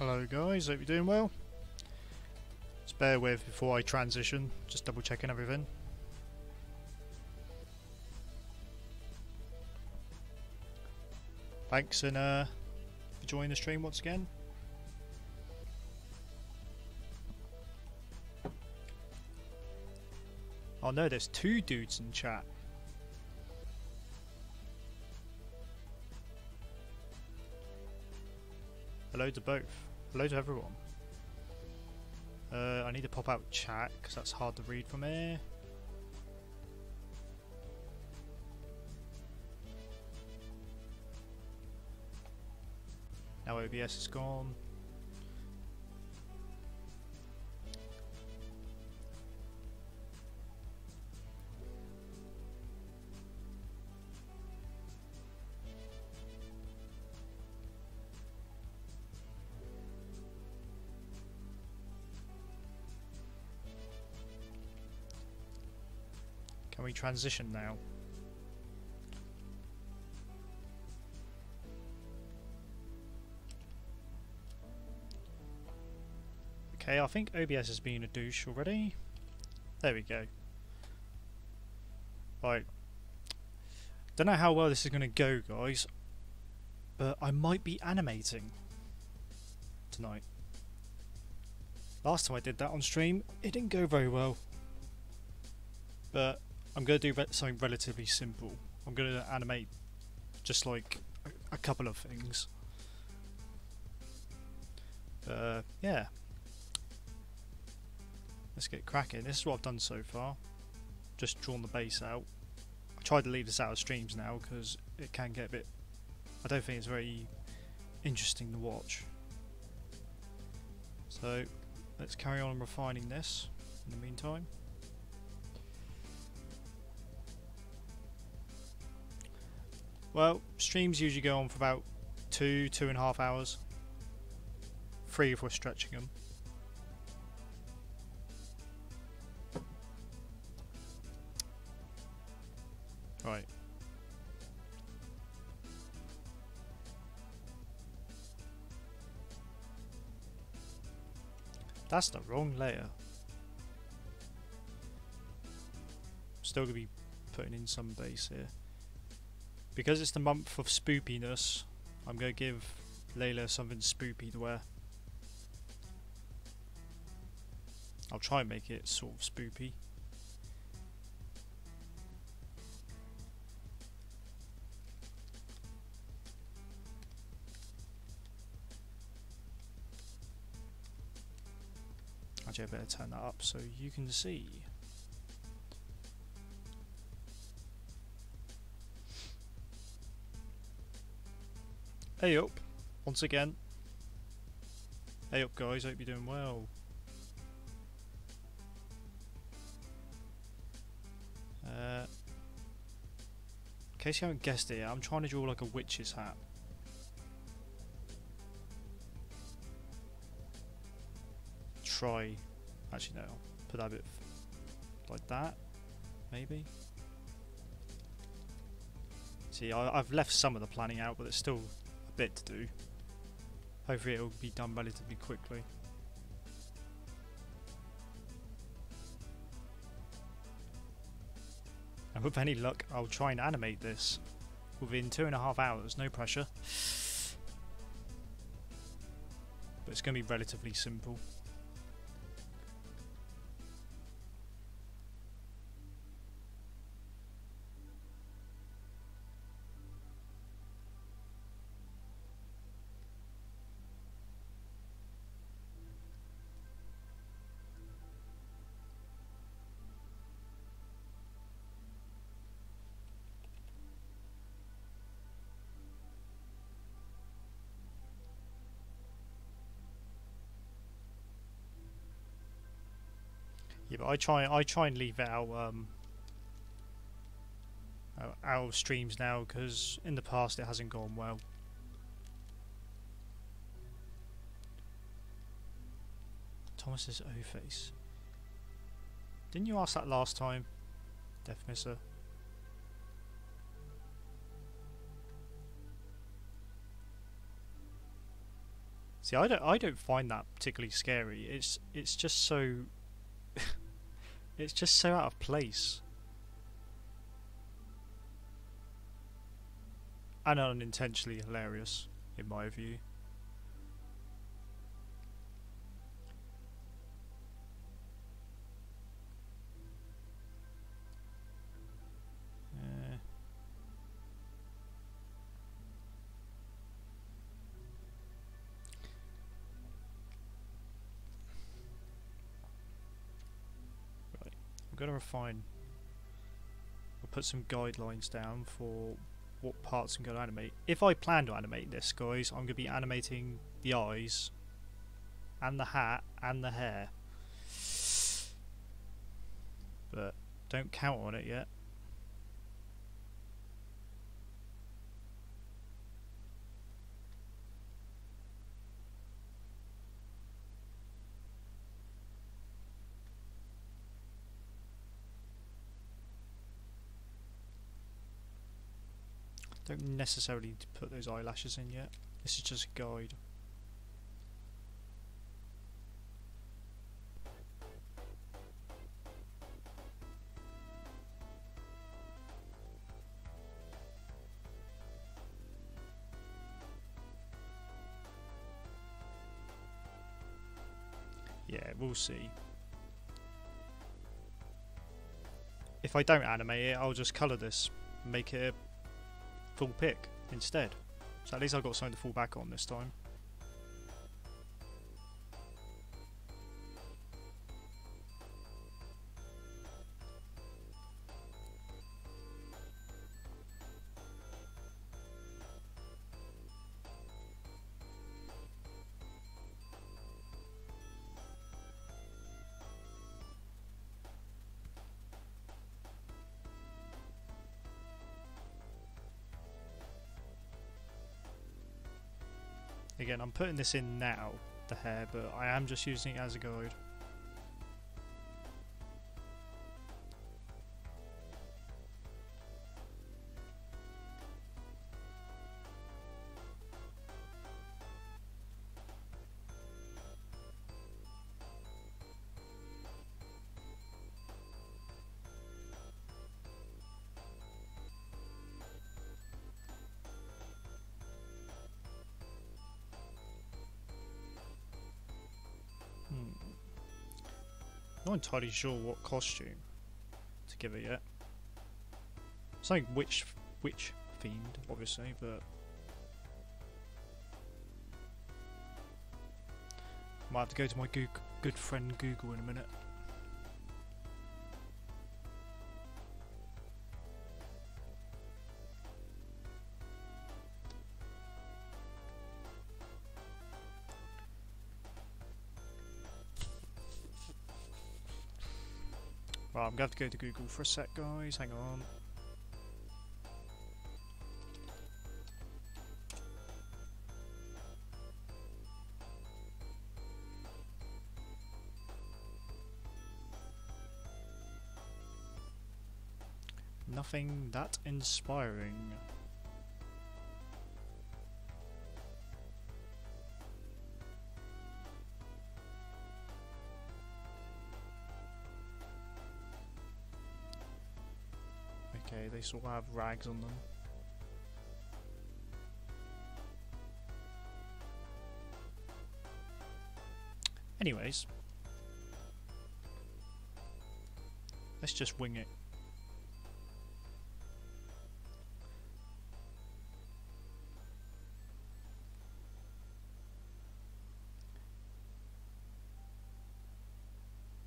Hello guys, hope you're doing well. Just bear with before I transition, just double checking everything. Thanks and for joining the stream once again. Oh no, there's two dudes in chat. Hello to both. Hello to everyone. I need to pop out chat because that's hard to read from here. Now OBS is gone. Can we transition now? Okay, I think OBS has been a douche already. There we go. Right. Don't know how well this is going to go, guys, but I might be animating tonight. Last time I did that on stream, it didn't go very well. But I'm going to do something relatively simple. I'm going to animate just like a couple of things. Yeah. Let's get cracking. This is what I've done so far. Just drawn the base out. I tried to leave this out of streams now because it can get a bit... I don't think it's very interesting to watch. So let's carry on refining this in the meantime. Well, streams usually go on for about 2.5 hours. 3 if we're stretching them. Right. That's the wrong layer. Still gonna be putting in some base here. Because it's the month of spoopiness, I'm going to give Layla something spoopy to wear. I'll try and make it sort of spoopy. Actually, I better turn that up so you can see. Hey up, once again. Hey up guys, hope you're doing well. In case you haven't guessed it, I'm trying to draw like a witch's hat. Actually no, I'll put that a bit like that, maybe. See, I've left some of the planning out, but there's still a bit to do. Hopefully it'll be done relatively quickly. And with any luck, I'll try and animate this within 2.5 hours, no pressure. But it's going to be relatively simple. Yeah, but I try and leave it out out of streams now because in the past it hasn't gone well. Thomas's O-face. Didn't you ask that last time, Death Misser? See, I don't find that particularly scary. It's just so it's just so out of place and unintentionally hilarious in my view. Going to refine. We'll put some guidelines down for what parts I'm going to animate. If I plan to animate this, guys, I'm going to be animating the eyes and the hat and the hair. But don't count on it yet. Don't necessarily need to put those eyelashes in yet. This is just a guide. Yeah, we'll see. If I don't animate it, I'll just colour this, make it a full pick instead. So at least I've got something to fall back on this time. Again, I'm putting this in now, the hair, but I am just using it as a guide. Not entirely sure what costume to give it yet. Something witch themed, obviously, but might have to go to my good friend Google in a minute. Right, I'm going to have to go to Google for a sec, guys. Hang on. Nothing that inspiring. Okay, they sort of have rags on them. Anyways, let's just wing it.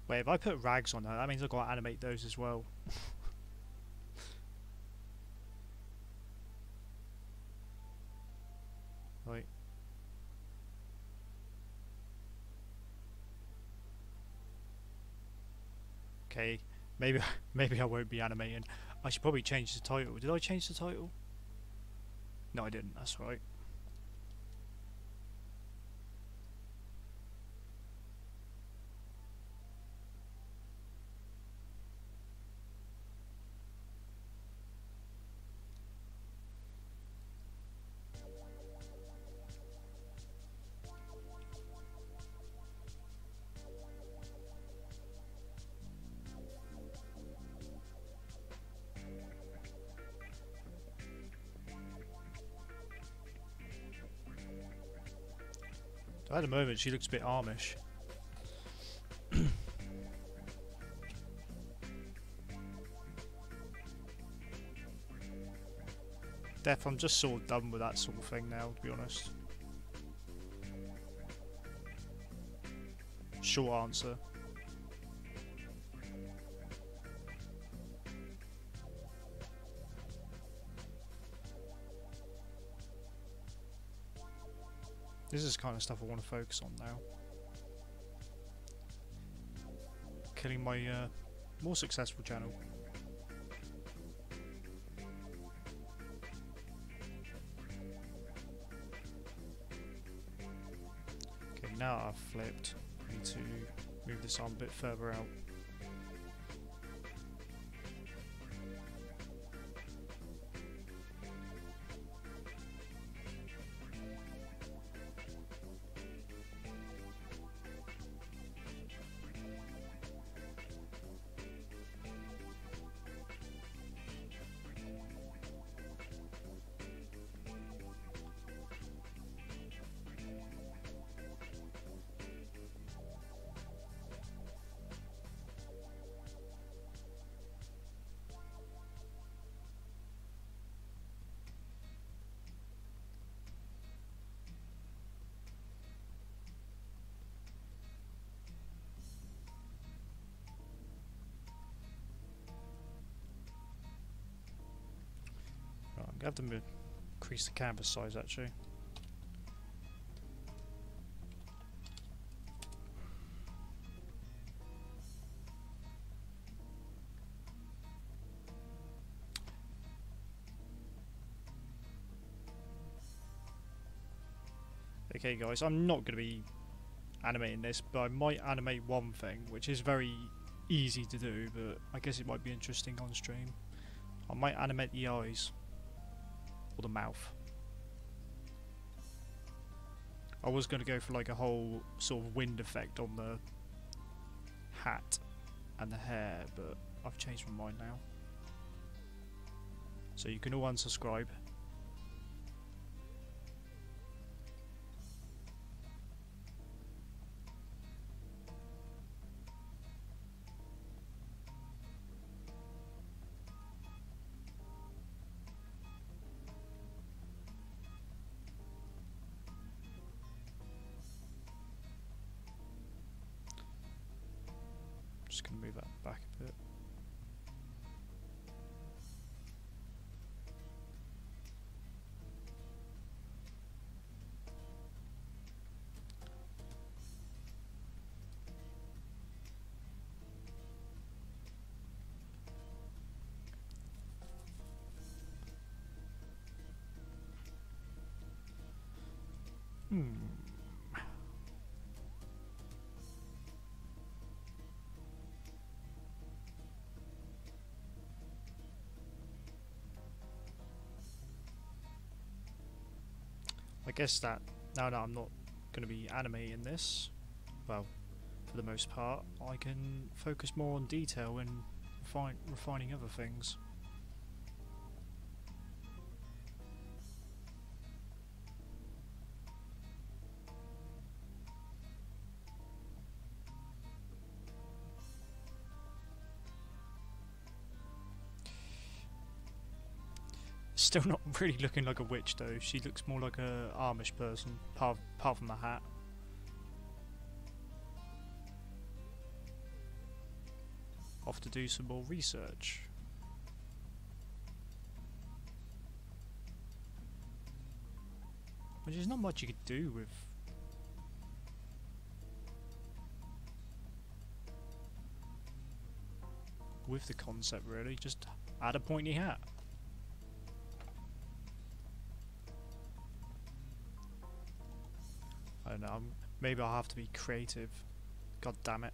Wait, if I put rags on that means I've got to animate those as well. Right. Okay, maybe I won't be animating. I should probably change the title. Did I change the title? No, I didn't. That's right. At the moment, she looks a bit Amish. Def, I'm just sort of done with that sort of thing now, to be honest. Short answer. This is the kind of stuff I want to focus on now. Killing my more successful channel. Okay, now I've flipped. I need to move this arm a bit further out. Right, I'm going to have to increase the canvas size actually. Okay guys, I'm not going to be animating this, but I might animate one thing, which is very easy to do, but I guess it might be interesting on stream. I might animate the eyes, or the mouth. I was going to go for like a whole sort of wind effect on the hat and the hair, but I've changed my mind now. So you can all unsubscribe. Just going to move that back a bit. I guess that now that I'm not going to be animating this, well, for the most part, I can focus more on detail and refining other things. Still not really looking like a witch though. She looks more like a Amish person, apart from the hat. Off to do some more research. Which is not much you could do with the concept really. Just add a pointy hat. I don't know, maybe I'll have to be creative. God damn it.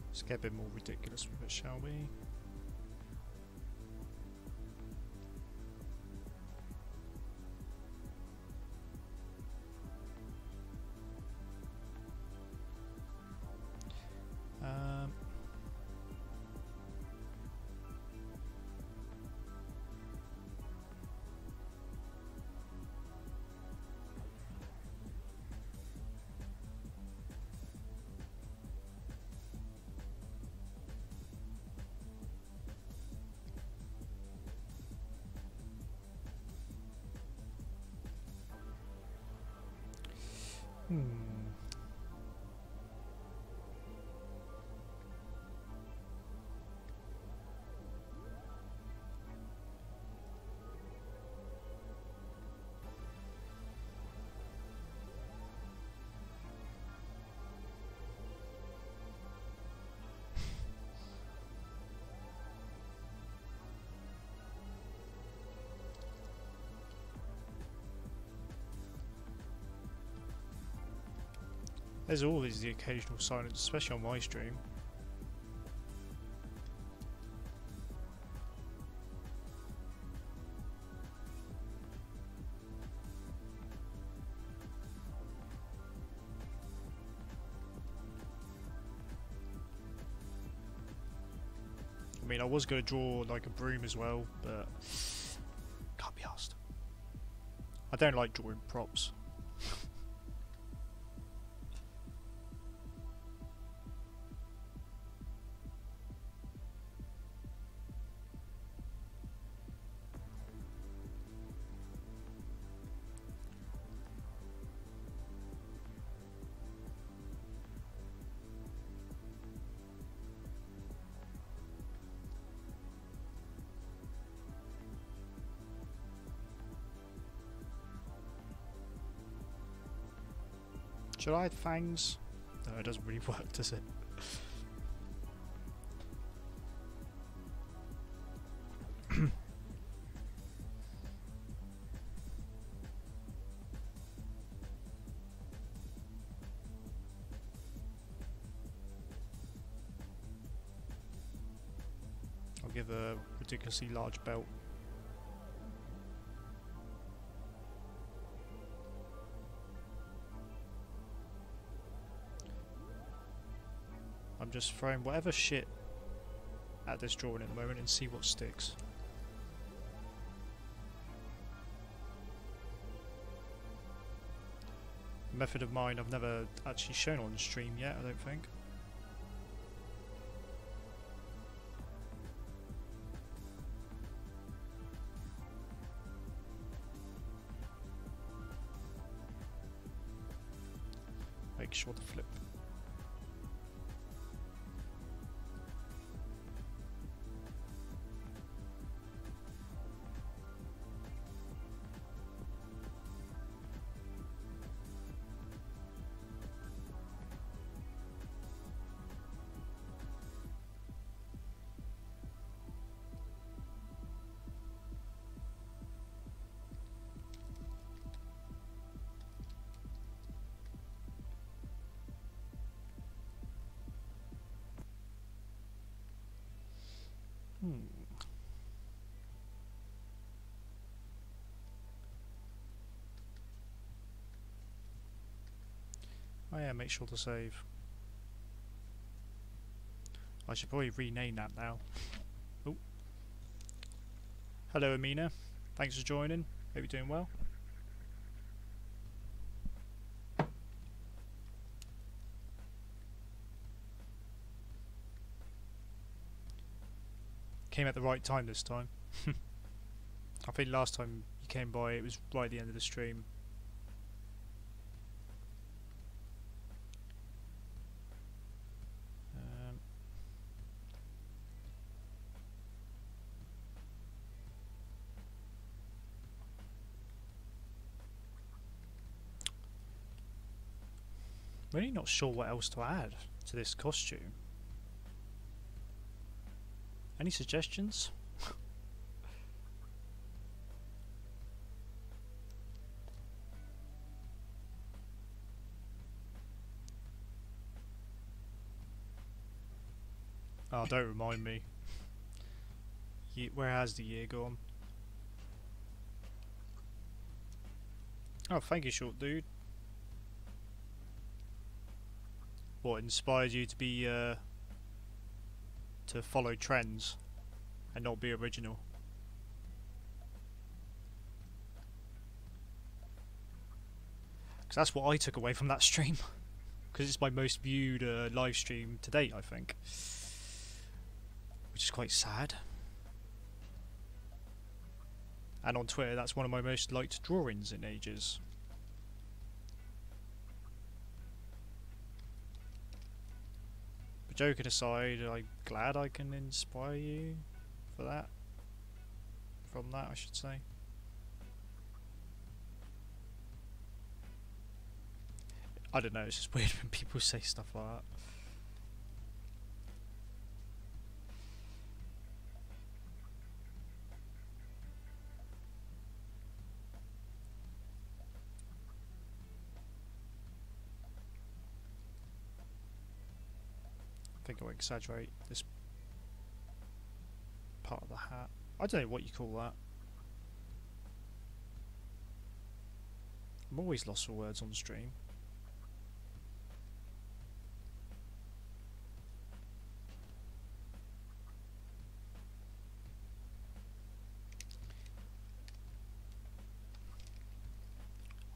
Let's get a bit more ridiculous with it, shall we? Hmm. There's always the occasional silence, especially on my stream. I mean, I was going to draw like a broom as well, but can't be asked. I don't like drawing props. Should I add fangs? No, it doesn't really work, does it? I'll give a ridiculously large belt. I'm just throwing whatever shit at this drawing at the moment and see what sticks. A method of mine I've never actually shown on stream yet, I don't think. Make sure to flip. Oh yeah, make sure to save. I should probably rename that now. Oh. Hello Amina, thanks for joining. Hope you're doing well. Came at the right time this time. I think last time you came by it was right at the end of the stream. Really not sure what else to add to this costume. Any suggestions? Oh, don't remind me. Where has the year gone? Oh, thank you, short dude. What inspired you to be to follow trends and not be original? Because that's what I took away from that stream. Because it's my most viewed live stream to date, I think, which is quite sad. And on Twitter, that's one of my most liked drawings in ages. joking aside, I'm glad I can inspire you for that. From that, I should say. I don't know, it's just weird when people say stuff like that. I think I'll exaggerate this part of the hat. I don't know what you call that. I'm always lost for words on stream.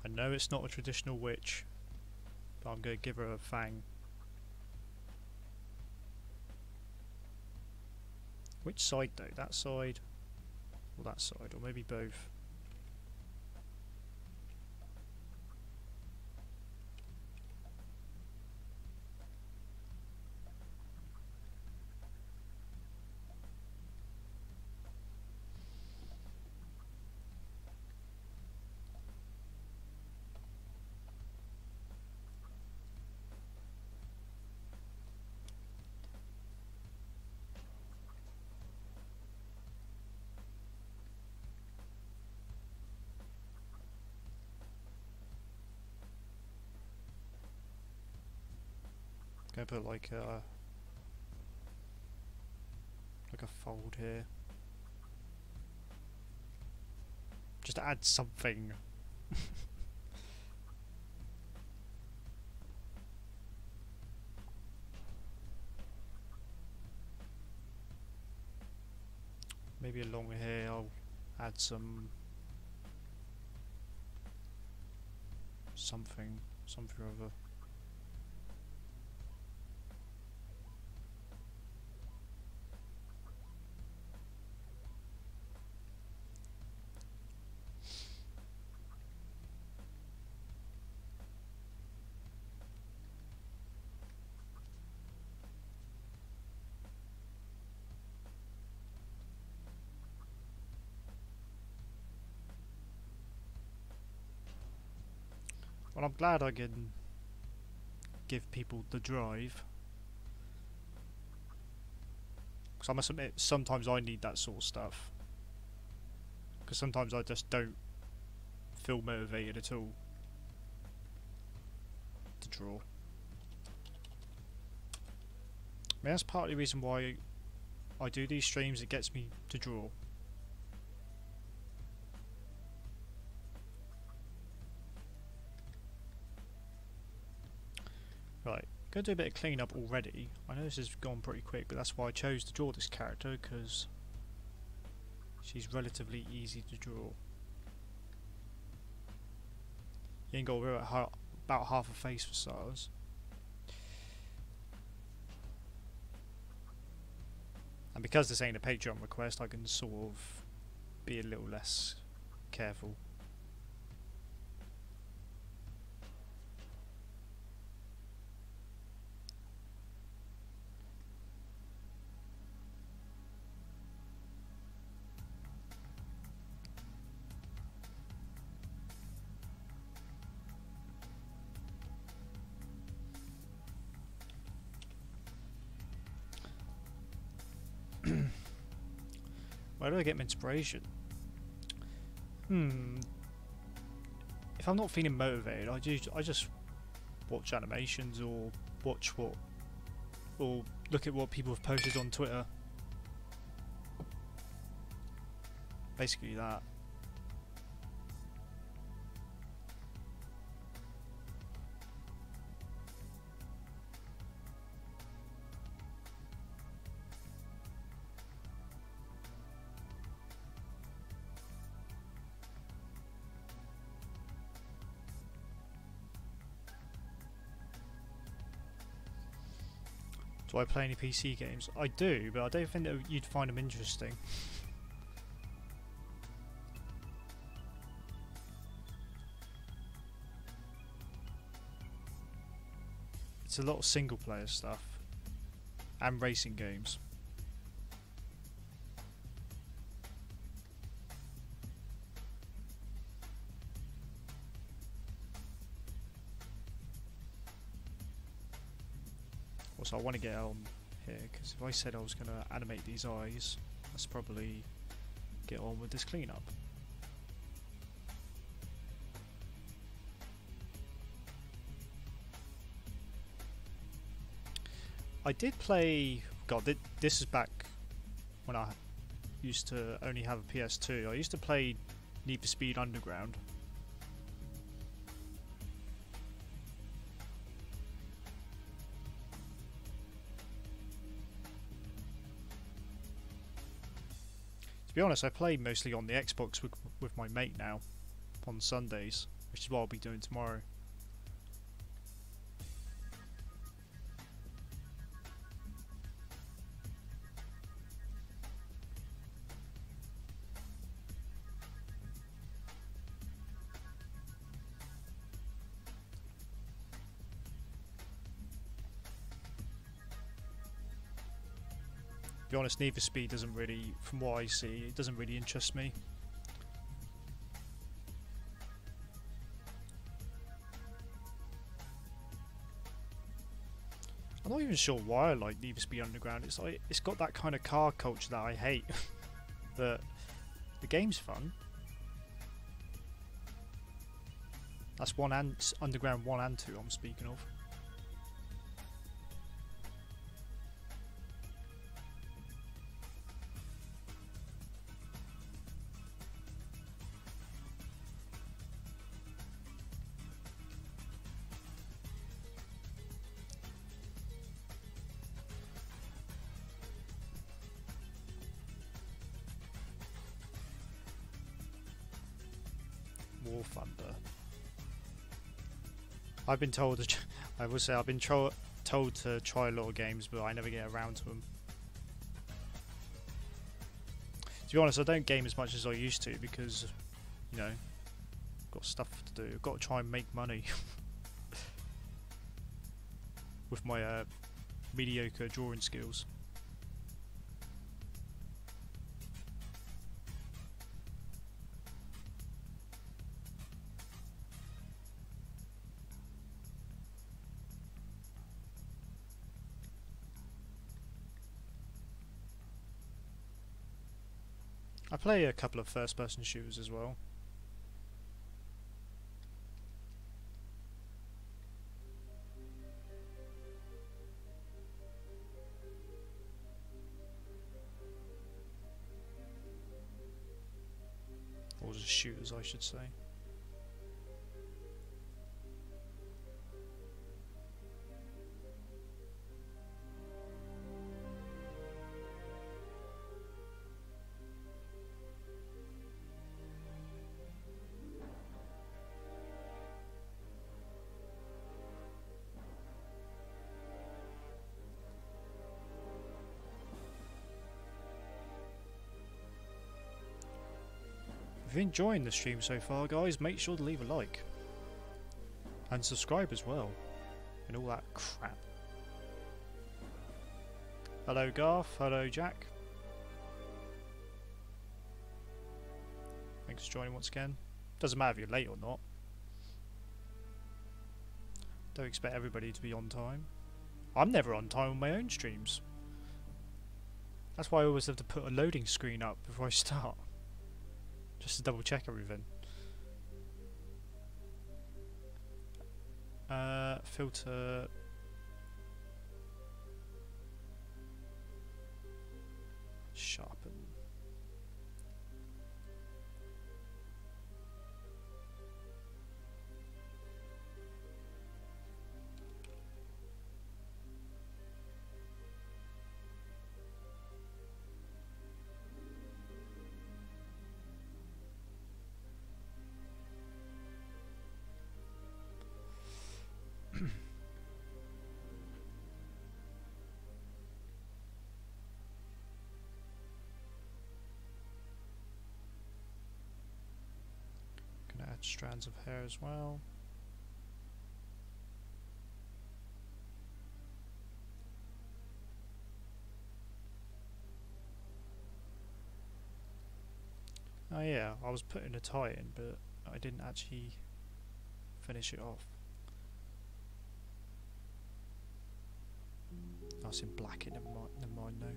I know it's not a traditional witch, but I'm going to give her a fang. Which side though? That side? Or that side? Or maybe both? Gonna put like a fold here, just to add something. Maybe along here I'll add something or other. Well, I'm glad I can give people the drive. Because I must admit, sometimes I need that sort of stuff. Because sometimes I just don't feel motivated at all to draw. I mean, that's partly the reason why I do these streams, it gets me to draw. Right, going to do a bit of cleanup already. I know this has gone pretty quick, but that's why I chose to draw this character, because she's relatively easy to draw. You ain't got to worry about half a face for starters. And because this ain't a Patreon request, I can sort of be a little less careful. Where do I get my inspiration? If I'm not feeling motivated, I just watch animations or look at what people have posted on Twitter. Basically that. Do I play any PC games? I do, but I don't think that you'd find them interesting. It's a lot of single player stuff. and racing games. Also, I want to get on here because if I said I was going to animate these eyes, let's probably get on with this cleanup. I did play. God, this is back when I used to only have a PS2. I used to play Need for Speed Underground. To be honest, I play mostly on the Xbox with my mate now on Sundays, which is what I'll be doing tomorrow. To be honest, Need for Speed doesn't really, from what I see, it doesn't really interest me. I'm not even sure why I like Need for Speed Underground. It's like it's got that kind of car culture that I hate. But the game's fun. That's Underground 1 and 2 I'm speaking of. War Thunder. I've been told, I will say, I've been told to try a lot of games, but I never get around to them. To be honest, I don't game as much as I used to because, you know, I've got stuff to do. I've got to try and make money with my mediocre drawing skills. I play a couple of first-person shooters as well. Or just shooters, I should say. If you're enjoying the stream so far, guys, make sure to leave a like. And subscribe as well. And all that crap. Hello Garth, hello Jack. Thanks for joining once again. Doesn't matter if you're late or not. Don't expect everybody to be on time. I'm never on time on my own streams. That's why I always have to put a loading screen up before I start. Just to double check everything. Filter. Sharpen. Gonna add strands of hair as well. Oh yeah, I was putting a tie in, but I didn't actually finish it off. I was in black, never mind though.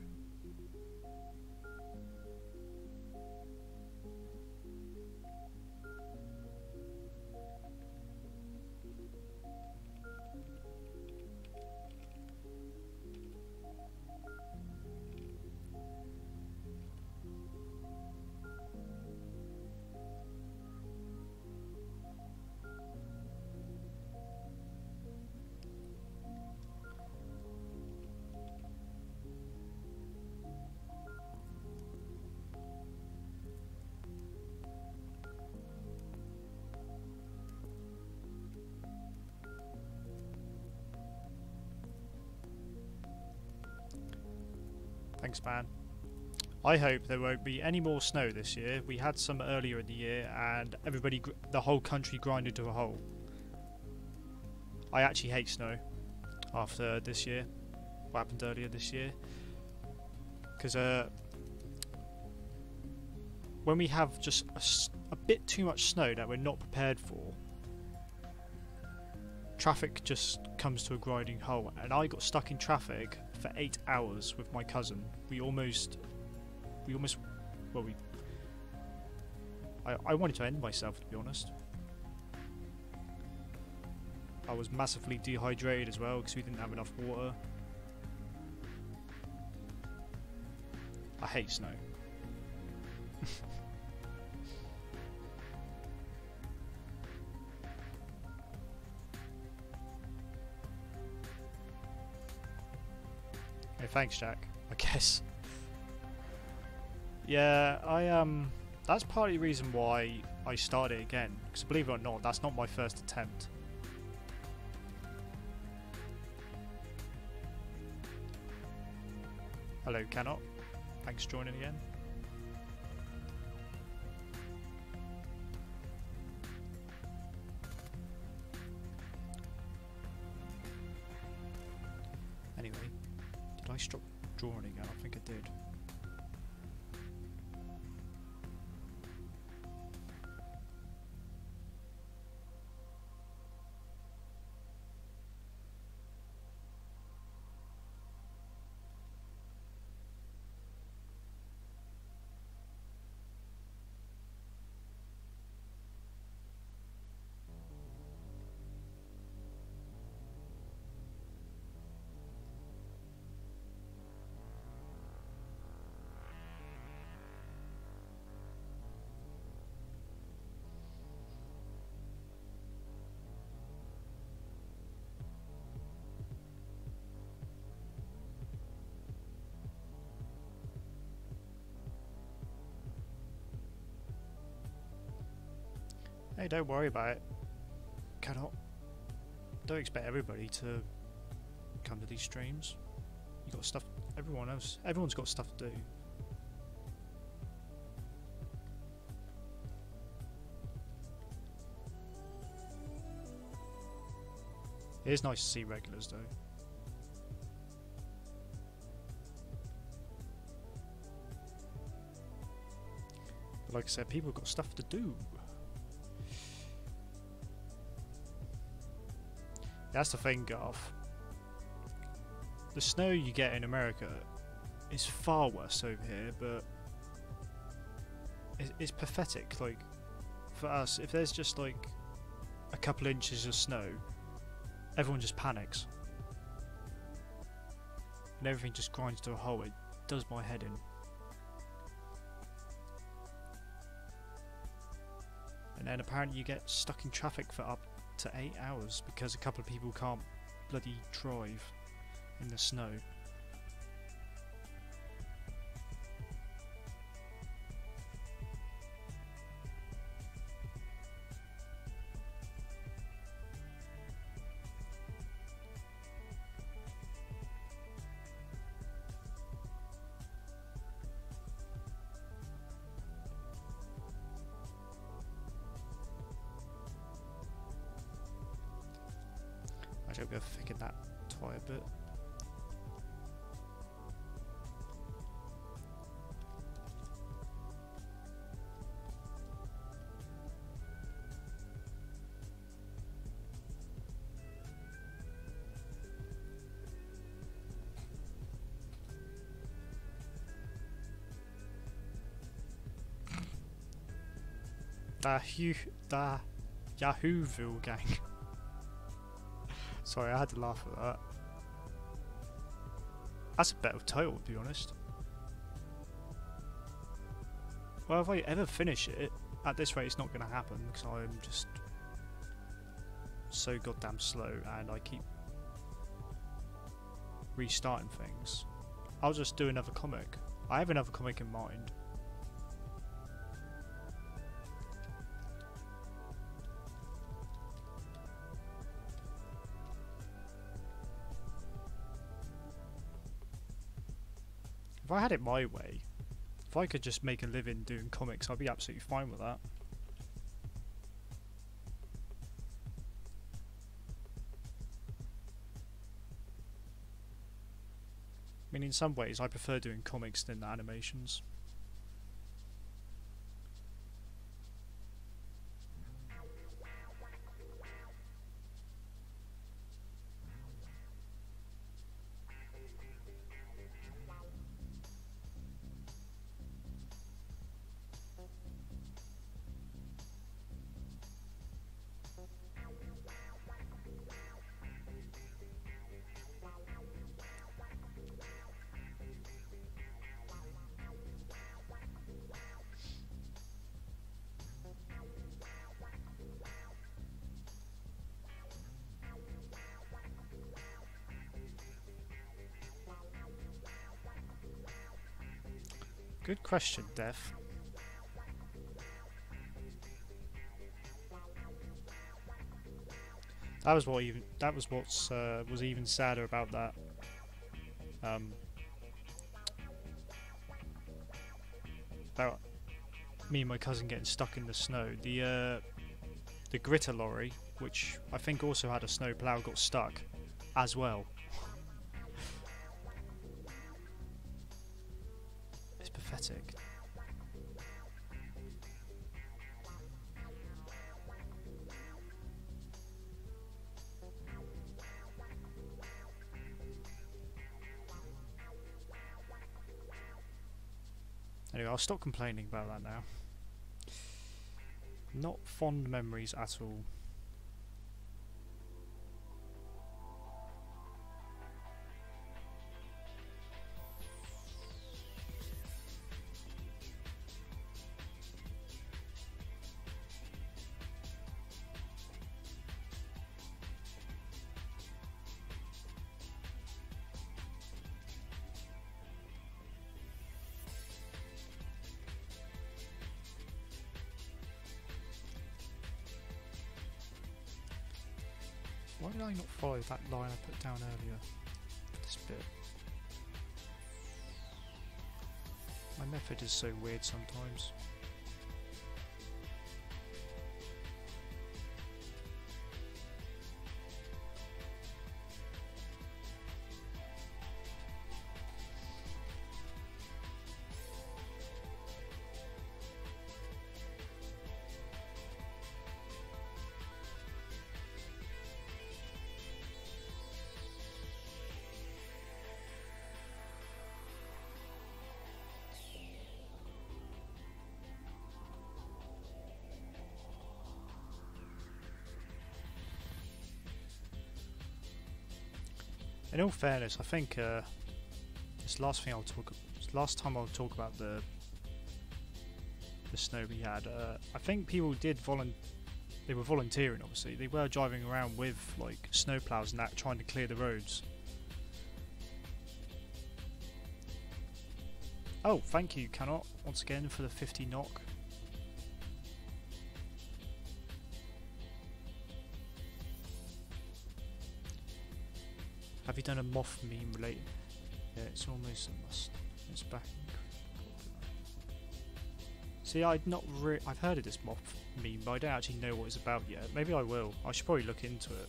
Thanks, man. I hope there won't be any more snow this year. We had some earlier in the year and everybody, the whole country grinded to a halt. I actually hate snow after this year, what happened earlier this year. Because when we have just a bit too much snow that we're not prepared for, traffic just comes to a grinding halt, and I got stuck in traffic for 8 hours with my cousin. I wanted to end myself, to be honest. I was massively dehydrated as well because we didn't have enough water. I hate snow. Hey, thanks, Jack. I guess. Yeah, that's partly the reason why I started again. Because believe it or not, that's not my first attempt. Hello, Cannot. Thanks for joining again. Anyway, did I stop drawing again? I think I did. Hey, don't worry about it. Don't expect everybody to come to these streams. You got stuff. Everyone's got stuff to do. It is nice to see regulars though. But like I said, people have got stuff to do. That's the thing, Garth. The snow you get in America is far worse over here, but it's pathetic. Like, for us, if there's just like a couple inches of snow, everyone just panics. And everything just grinds to a halt. It does my head in. And then apparently you get stuck in traffic for up to 8 hours because a couple of people can't bloody drive in the snow. I hope we're thickening that tie a bit. The Yahooville gang. Sorry, I had to laugh at that. That's a better title, to be honest. Well, if I ever finish it, at this rate it's not going to happen because I'm just so goddamn slow and I keep restarting things. I'll just do another comic. I have another comic in mind. If I had it my way, if I could just make a living doing comics, I'd be absolutely fine with that. I mean, in some ways, I prefer doing comics than animations. Good question, Def. That was what even. That was what's was even sadder about that. About me and my cousin getting stuck in the snow. The gritter lorry, which I think also had a snow plough, got stuck as well. It's pathetic. Anyway, I'll stop complaining about that now. Not fond memories at all. Why did I not follow that line I put down earlier? This bit. My method is so weird sometimes. In all fairness, I think this last time I'll talk about the snow we had. I think people did they were volunteering. Obviously, they were driving around with like snow plows and that, trying to clear the roads. Oh, thank you, Cannot, once again for the 50 knock. Have you done a moth meme related? Yeah, it's almost a must. It's back. See, I've heard of this moth meme, but I don't actually know what it's about yet. Maybe I will. I should probably look into it.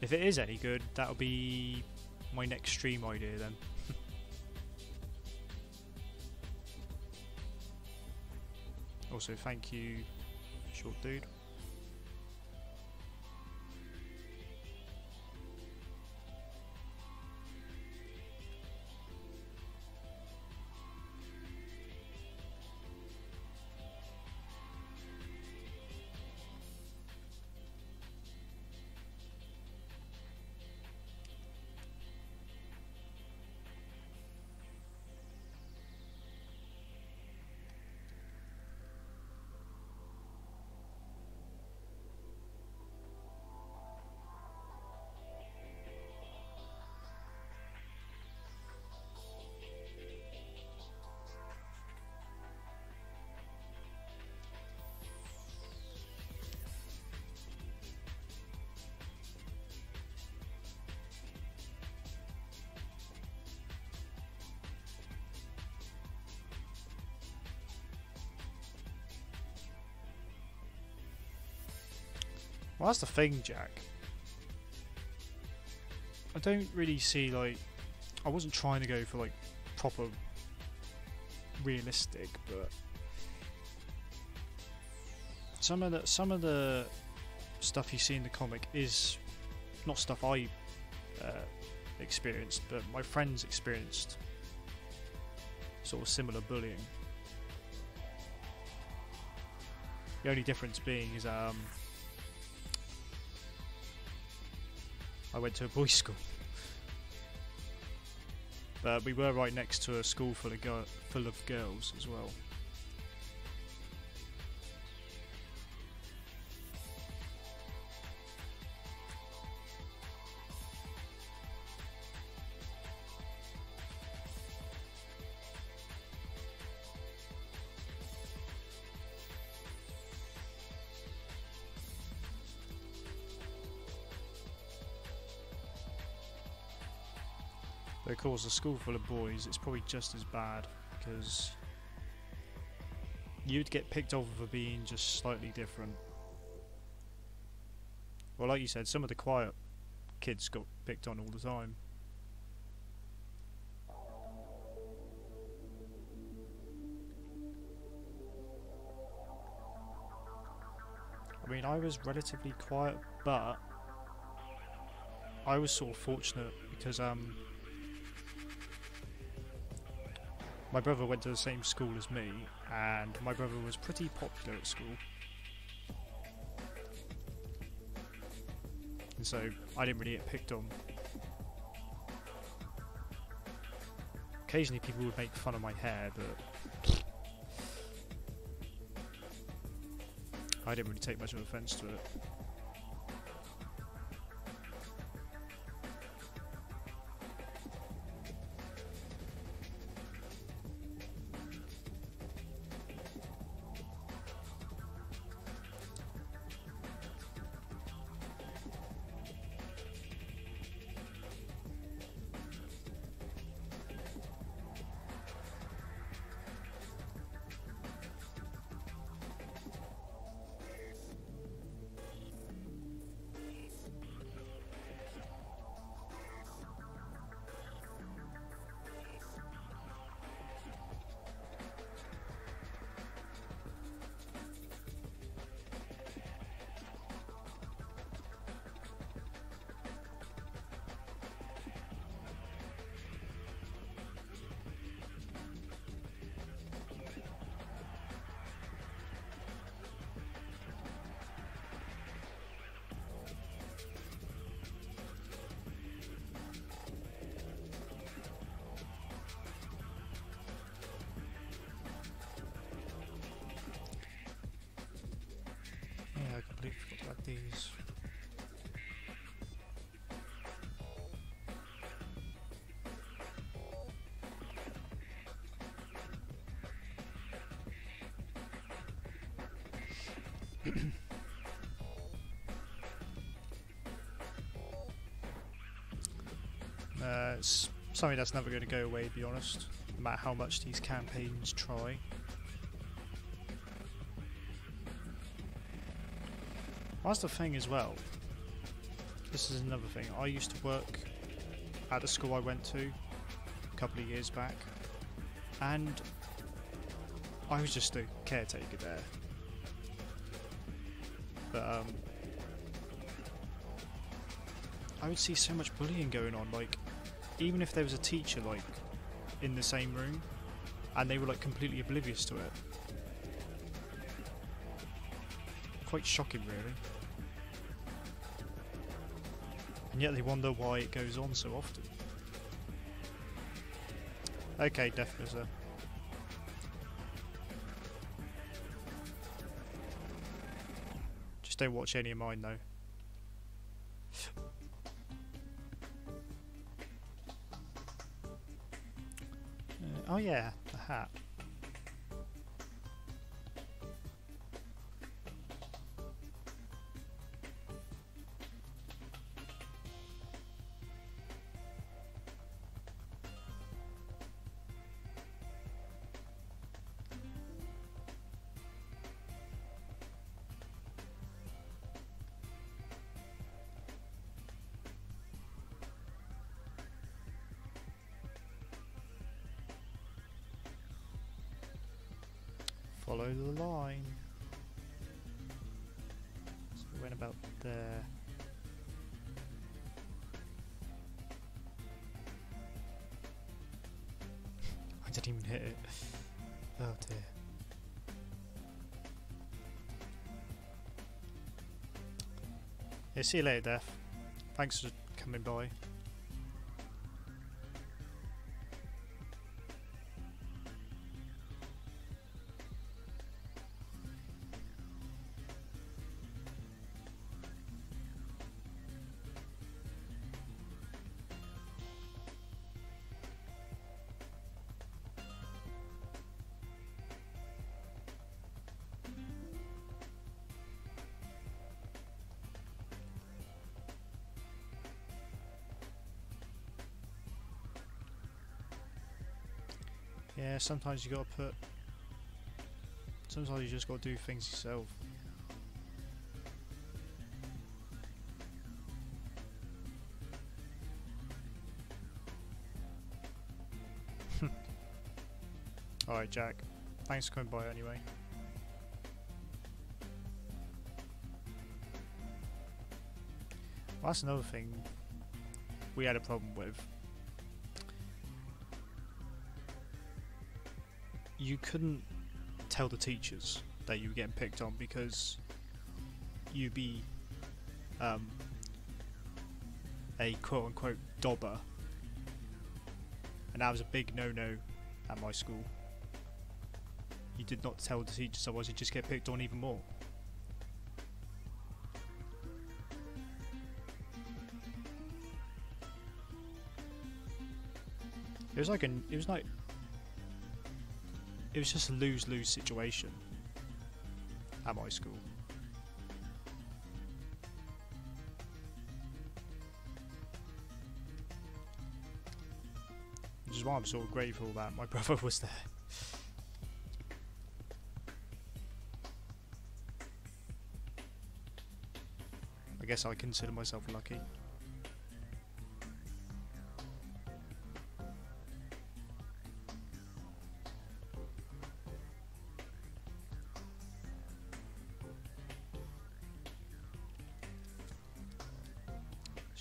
If it is any good, that'll be my next stream idea then. Also, thank you, short dude. Well, that's the thing, Jack. I don't really see, like... I wasn't trying to go for, like, proper realistic, but... Some of the stuff you see in the comic is not stuff I experienced, but my friends experienced sort of similar bullying. The only difference being is I went to a boys' school, but we were right next to a school full of girls as well. But of course, a school full of boys, it's probably just as bad, because you'd get picked over for being just slightly different. Well, like you said, some of the quiet kids got picked on all the time. I mean, I was relatively quiet, but I was sort of fortunate because my brother went to the same school as me, and my brother was pretty popular at school. And so I didn't really get picked on. Occasionally people would make fun of my hair, but I didn't really take much of offence to it. Yeah, I completely forgot about these. It's something that's never going to go away, to be honest, no matter how much these campaigns try. That's the thing as well. This is another thing. I used to work at the school I went to a couple of years back, and I was just a caretaker there. But I would see so much bullying going on, like even if there was a teacher like in the same room and they were like completely oblivious to it. Quite shocking, really. And yet they wonder why it goes on so often. Okay, Death Visitor. Just don't watch any of mine though. Oh yeah, the hat. Follow the line. So we went about there. I didn't even hit it. Oh dear. Yeah, see you later, Def. Thanks for coming by. Yeah, sometimes you gotta put. Sometimes you just gotta do things yourself. Alright, Jack. Thanks for coming by anyway. Well, that's another thing we had a problem with. You couldn't tell the teachers that you were getting picked on because you'd be a quote-unquote dobber, and that was a big no-no at my school. You did not tell the teachers, otherwise you'd just get picked on even more. It was just a lose-lose situation at my school. Which is why I'm sort of grateful that my brother was there. I guess I consider myself lucky.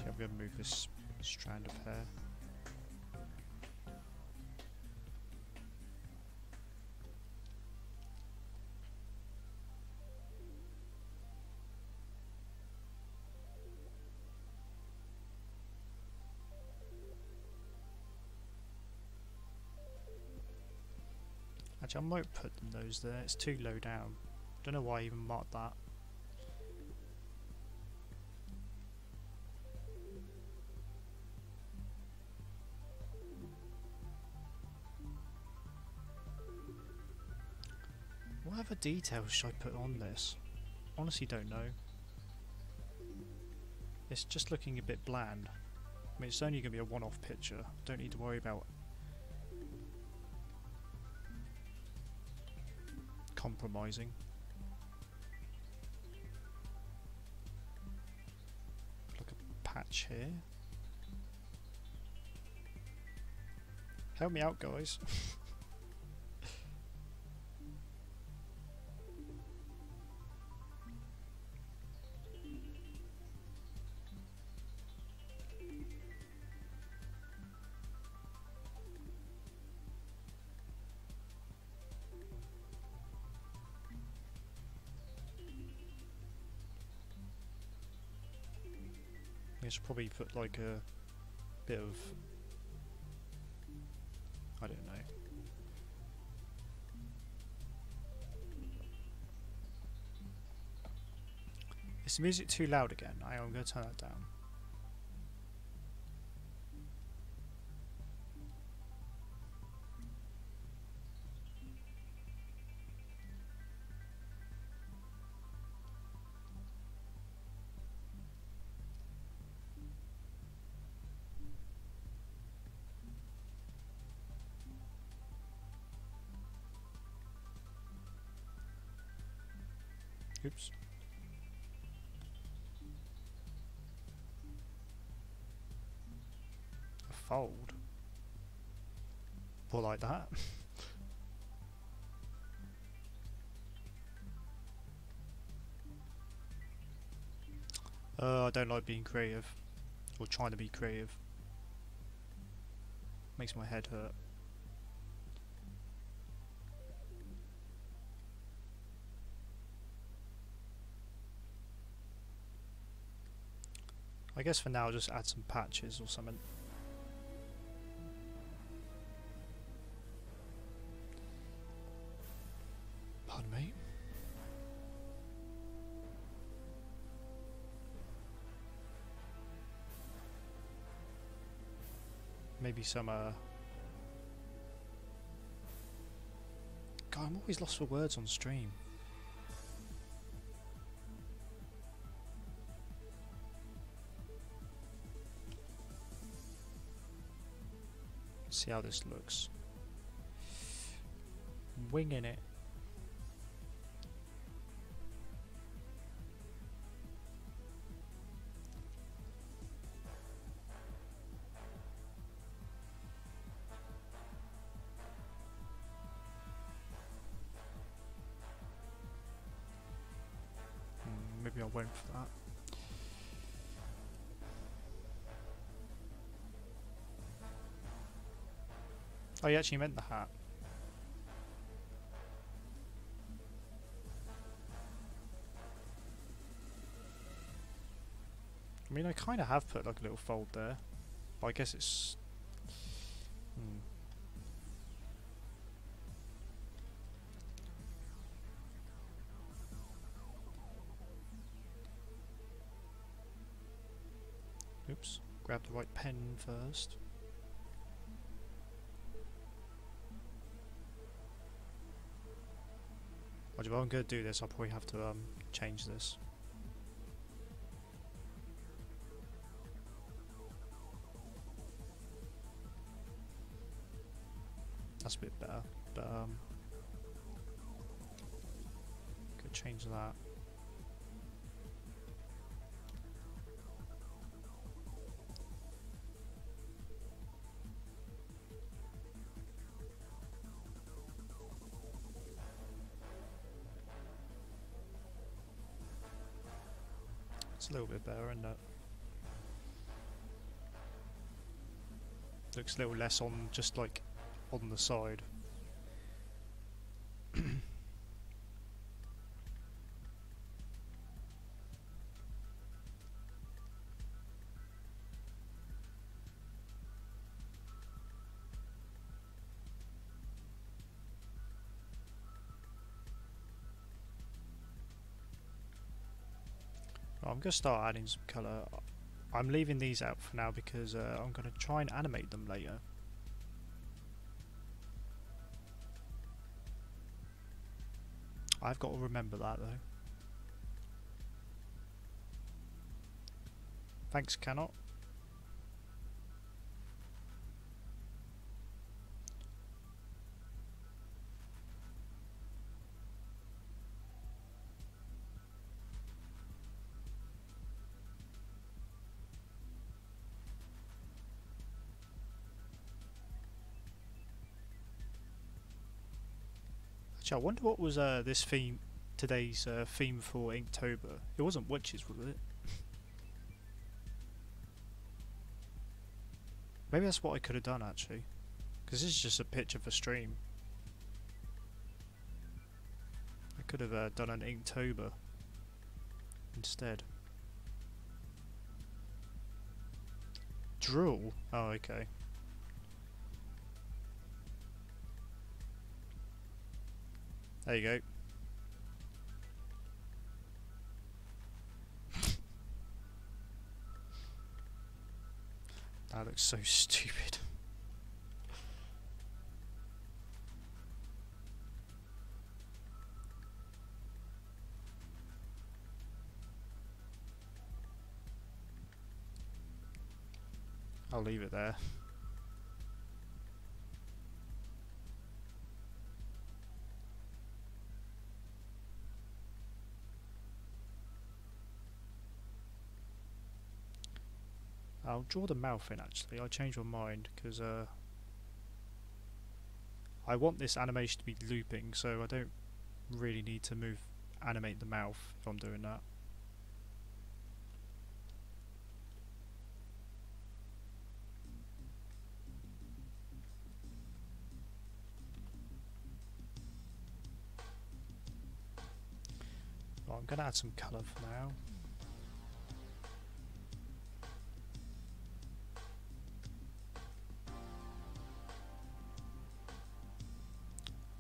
I'm going to move this strand of hair. Actually, I might put the nose there. It's too low down. Don't know why I even marked that. What other details should I put on this? Honestly don't know. It's just looking a bit bland. I mean, it's only going to be a one-off picture. Don't need to worry about compromising. Like a patch here. Help me out, guys. I should probably put like a bit of, I don't know. Is the music too loud again? I'm going to turn that down. Oops. A fold? More like that. I don't like being creative. Or trying to be creative. Makes my head hurt. I guess for now I'll just add some patches or something. Pardon me. Maybe some God, I'm always lost for words on stream. See how this looks. Winging it. Maybe I won't for that. Oh, you actually meant the hat. I mean, I kind of have put like a little fold there, but I guess it's... Oops, grab the right pen first. If I'm going to do this, I'll probably have to change this. That's a bit better, but could change that. It's a little bit better, isn't it? Looks a little less on, just like on the side. I'm going to start adding some colour. I'm leaving these out for now because I'm going to try and animate them later. I've got to remember that though. Thanks, Cannot. Actually, I wonder what was this theme, today's theme for Inktober. It wasn't witches, was it? Maybe that's what I could have done actually, because this is just a picture for stream. I could have done an Inktober instead. Drool? Oh, okay. There you go. That looks so stupid. I'll leave it there. I'll draw the mouth in actually. I changed my mind because I want this animation to be looping, so I don't really need to animate the mouth if I'm doing that. Right, I'm going to add some colour for now.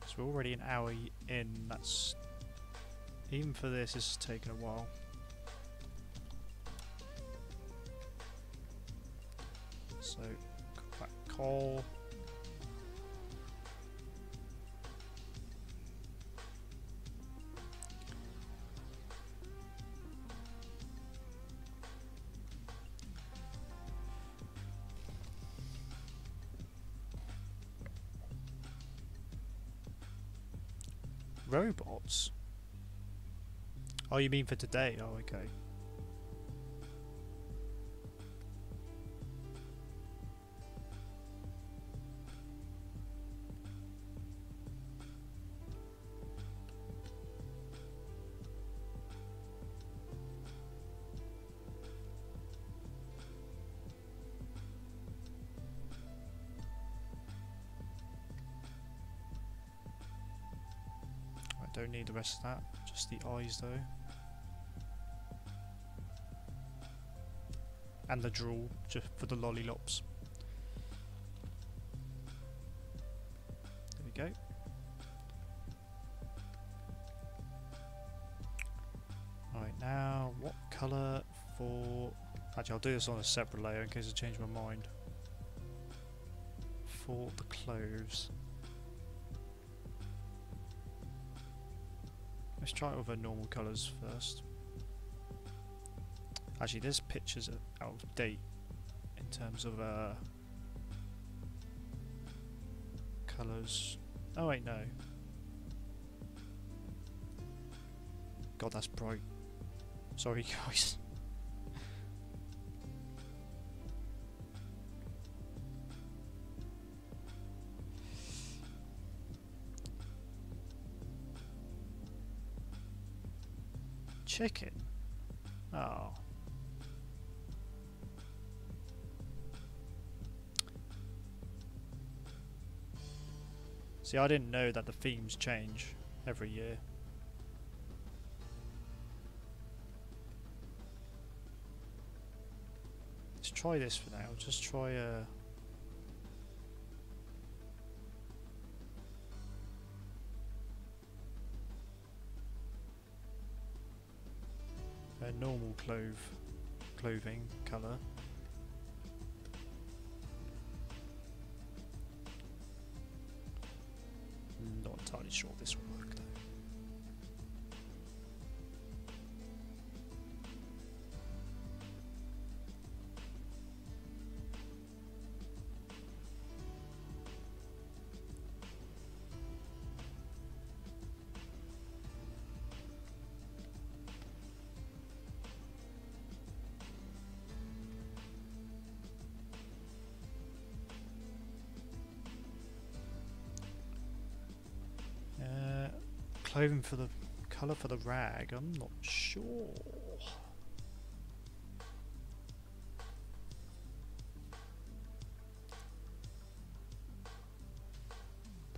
So we're already an hour in. That's even for this has taken a while. So back coal. Robots? Oh, you mean for today? Oh, okay. I don't need the rest of that, just the eyes though. And the drool, just for the lollilops. There we go. Right, now what colour for... Actually, I'll do this on a separate layer in case I change my mind. For the clothes. Let's try it with our normal colours first. Actually, this picture's out of date in terms of colours. Oh wait, no. God, that's bright. Sorry, guys. Chicken? Oh. See, I didn't know that the themes change every year. Let's try this for now. Just try a normal clothing colour. Not entirely sure this will work though. Clothing for the colour for the rag, I'm not sure.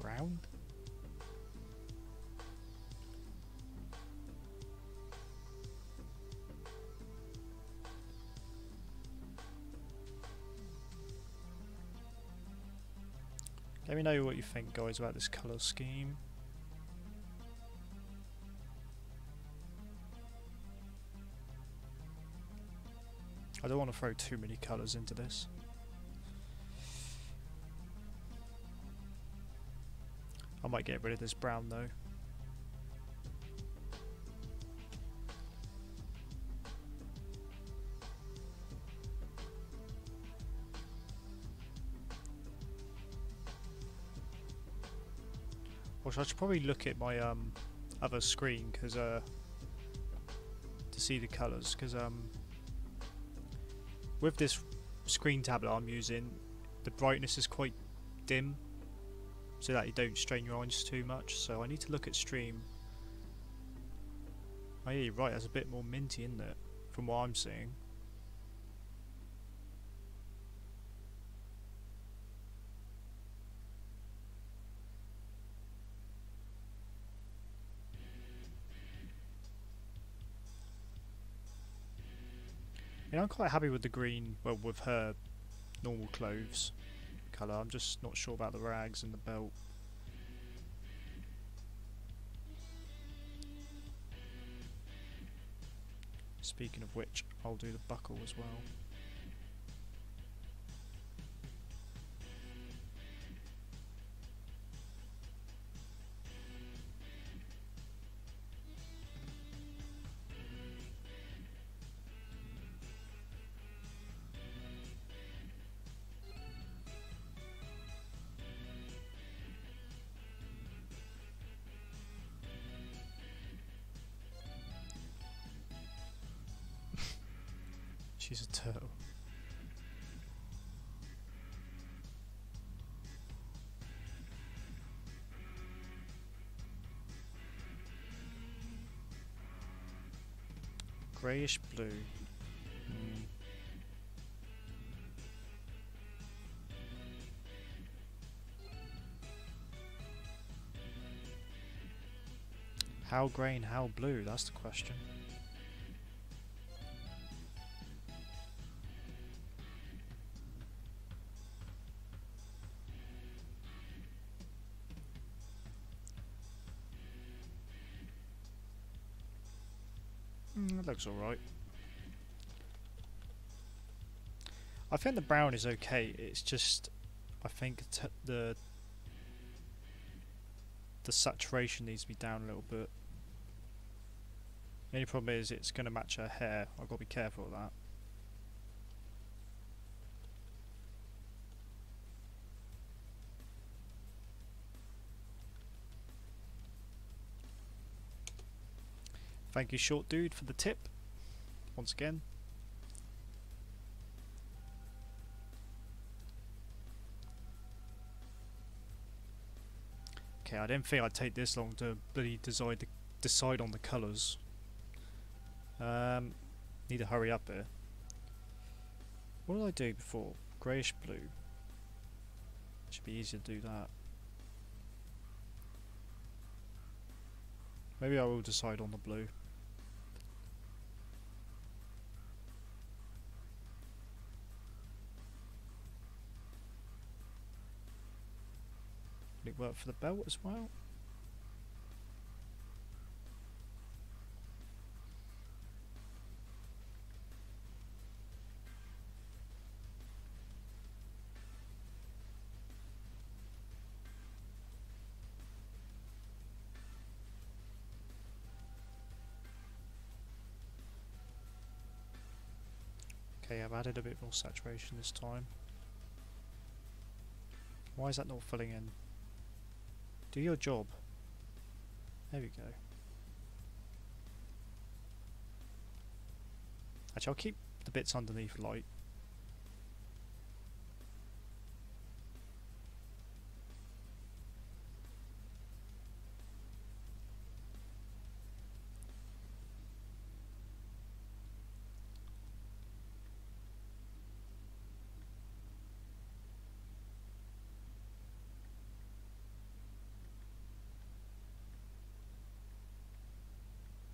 Brown? Let me know what you think, guys, about this colour scheme. I don't want to throw too many colours into this. I might get rid of this brown though. Which I should probably look at my other screen because to see the colours, because with this screen tablet I'm using, the brightness is quite dim, so that you don't strain your eyes too much. So I need to look at stream. Oh yeah, you're right. That's a bit more minty, isn't it? From what I'm seeing. Yeah, I'm quite happy with the green, well, with her normal clothes colour. I'm just not sure about the rags and the belt. Speaking of which, I'll do the buckle as well. She's a turtle. Greyish blue. How grey and how blue? That's the question. That looks alright. I think the brown is okay. It's just, I think the saturation needs to be down a little bit. The only problem is it's going to match her hair. I've got to be careful of that. Thank you, Short Dude, for the tip. Once again. Okay, I didn't think I'd take this long to bloody decide on the colours. Need to hurry up here. What did I do before? Greyish blue. Should be easier to do that. Maybe I will decide on the blue. Will it work for the belt as well? Okay, I've added a bit more saturation this time. Why is that not filling in? Do your job. There we go. Actually, I'll keep the bits underneath light.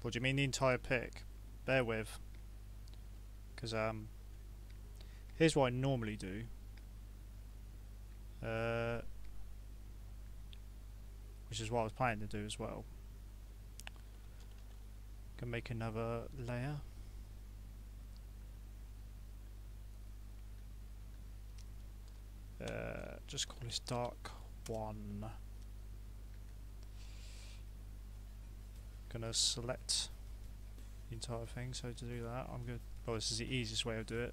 What do you mean the entire pic? Bear with. Because, here's what I normally do. Which is what I was planning to do as well. Can make another layer. Just call this dark 1. Gonna select the entire thing, so to do that I'm good. Well, this is the easiest way to do it.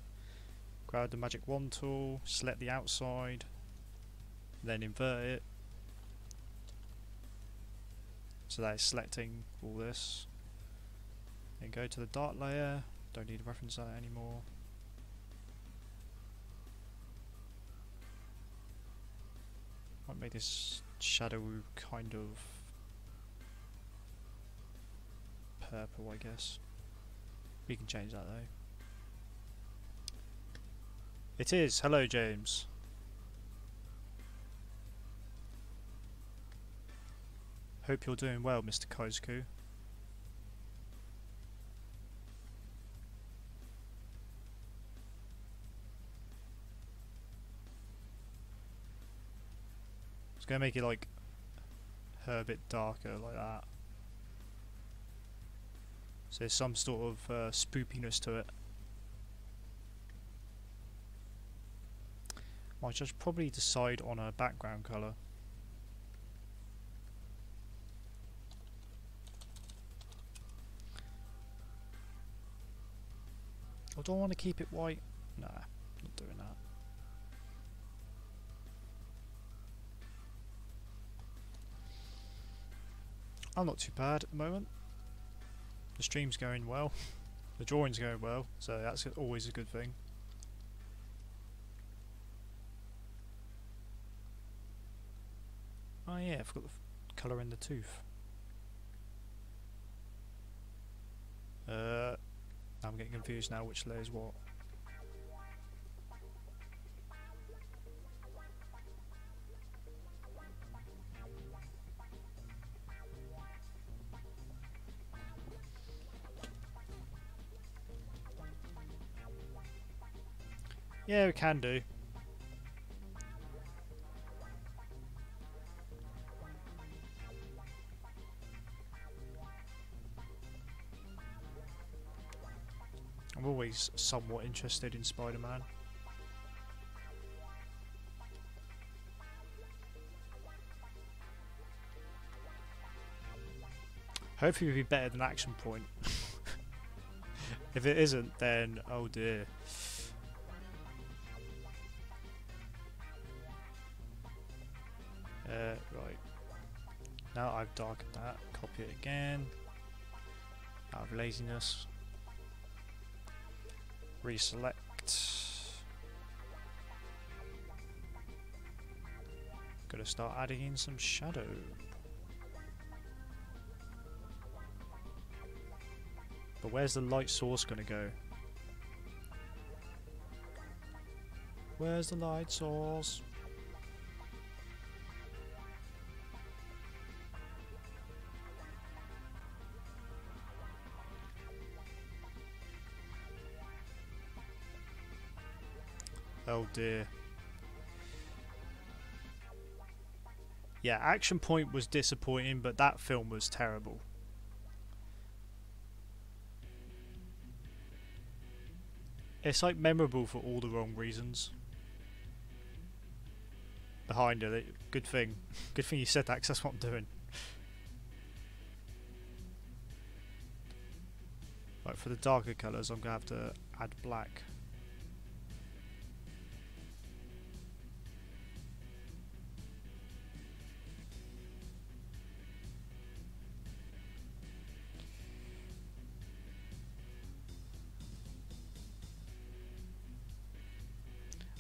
Grab the magic wand tool, select the outside, then invert it so that it's selecting all this. Then go to the dark layer, don't need to reference that anymore. Might make this shadow kind of purple, I guess. We can change that though. It is. Hello, James. Hope you're doing well, Mr. Kozku. gonna make it like her a bit darker like that. So there's some sort of spoopiness to it. Might just probably decide on a background colour. Or do I want to keep it white? Nah, not doing that. I'm not too bad at the moment. The stream's going well. The drawing's going well, so that's always a good thing. Oh yeah, I've got the colour in the tooth. I'm getting confused now which layer's what. Yeah, we can do. I'm always somewhat interested in Spider-Man. Hopefully it'll be better than Action Point. If it isn't, then oh dear. Right. Now I've darkened that, copy it again. Out of laziness. Reselect. Gotta start adding in some shadow. But where's the light source gonna go? Where's the light source? Oh dear. Yeah, Action Point was disappointing, but that film was terrible. It's like memorable for all the wrong reasons. Behind it, good thing. Good thing you said that, because that's what I'm doing. Right, for the darker colours, I'm going to have to add black.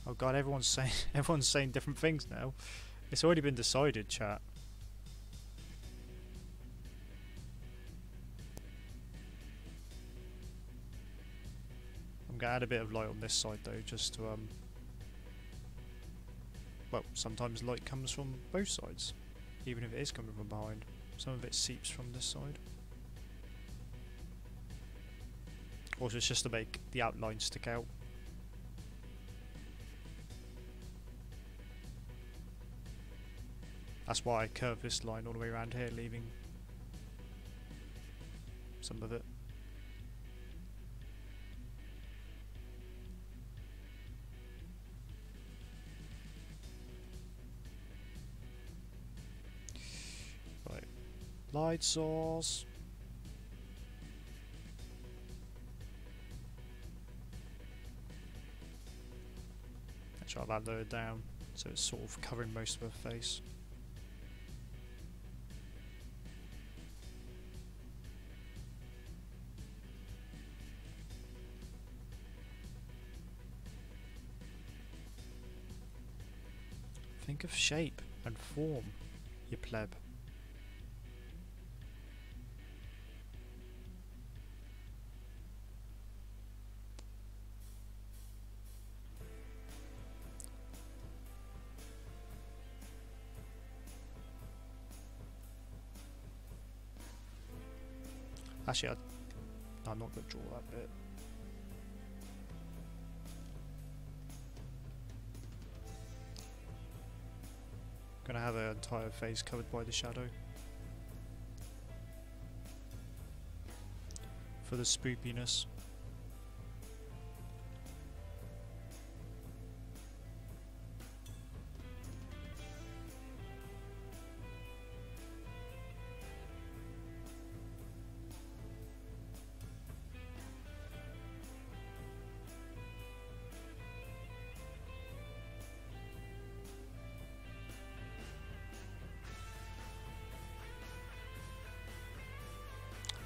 Oh god, everyone's saying different things now. It's already been decided, chat. I'm gonna add a bit of light on this side though, just to well, sometimes light comes from both sides, even if it is coming from behind. Some of it seeps from this side. Also, it's just to make the outline stick out. That's why I curve this line all the way around here, leaving some of it. Right, light source. Actually, I'll add that lower down, so it's sort of covering most of her face. Think of shape and form, you pleb. Actually, I'm not going to draw that bit. Gonna have her entire face covered by the shadow. For the spoopiness.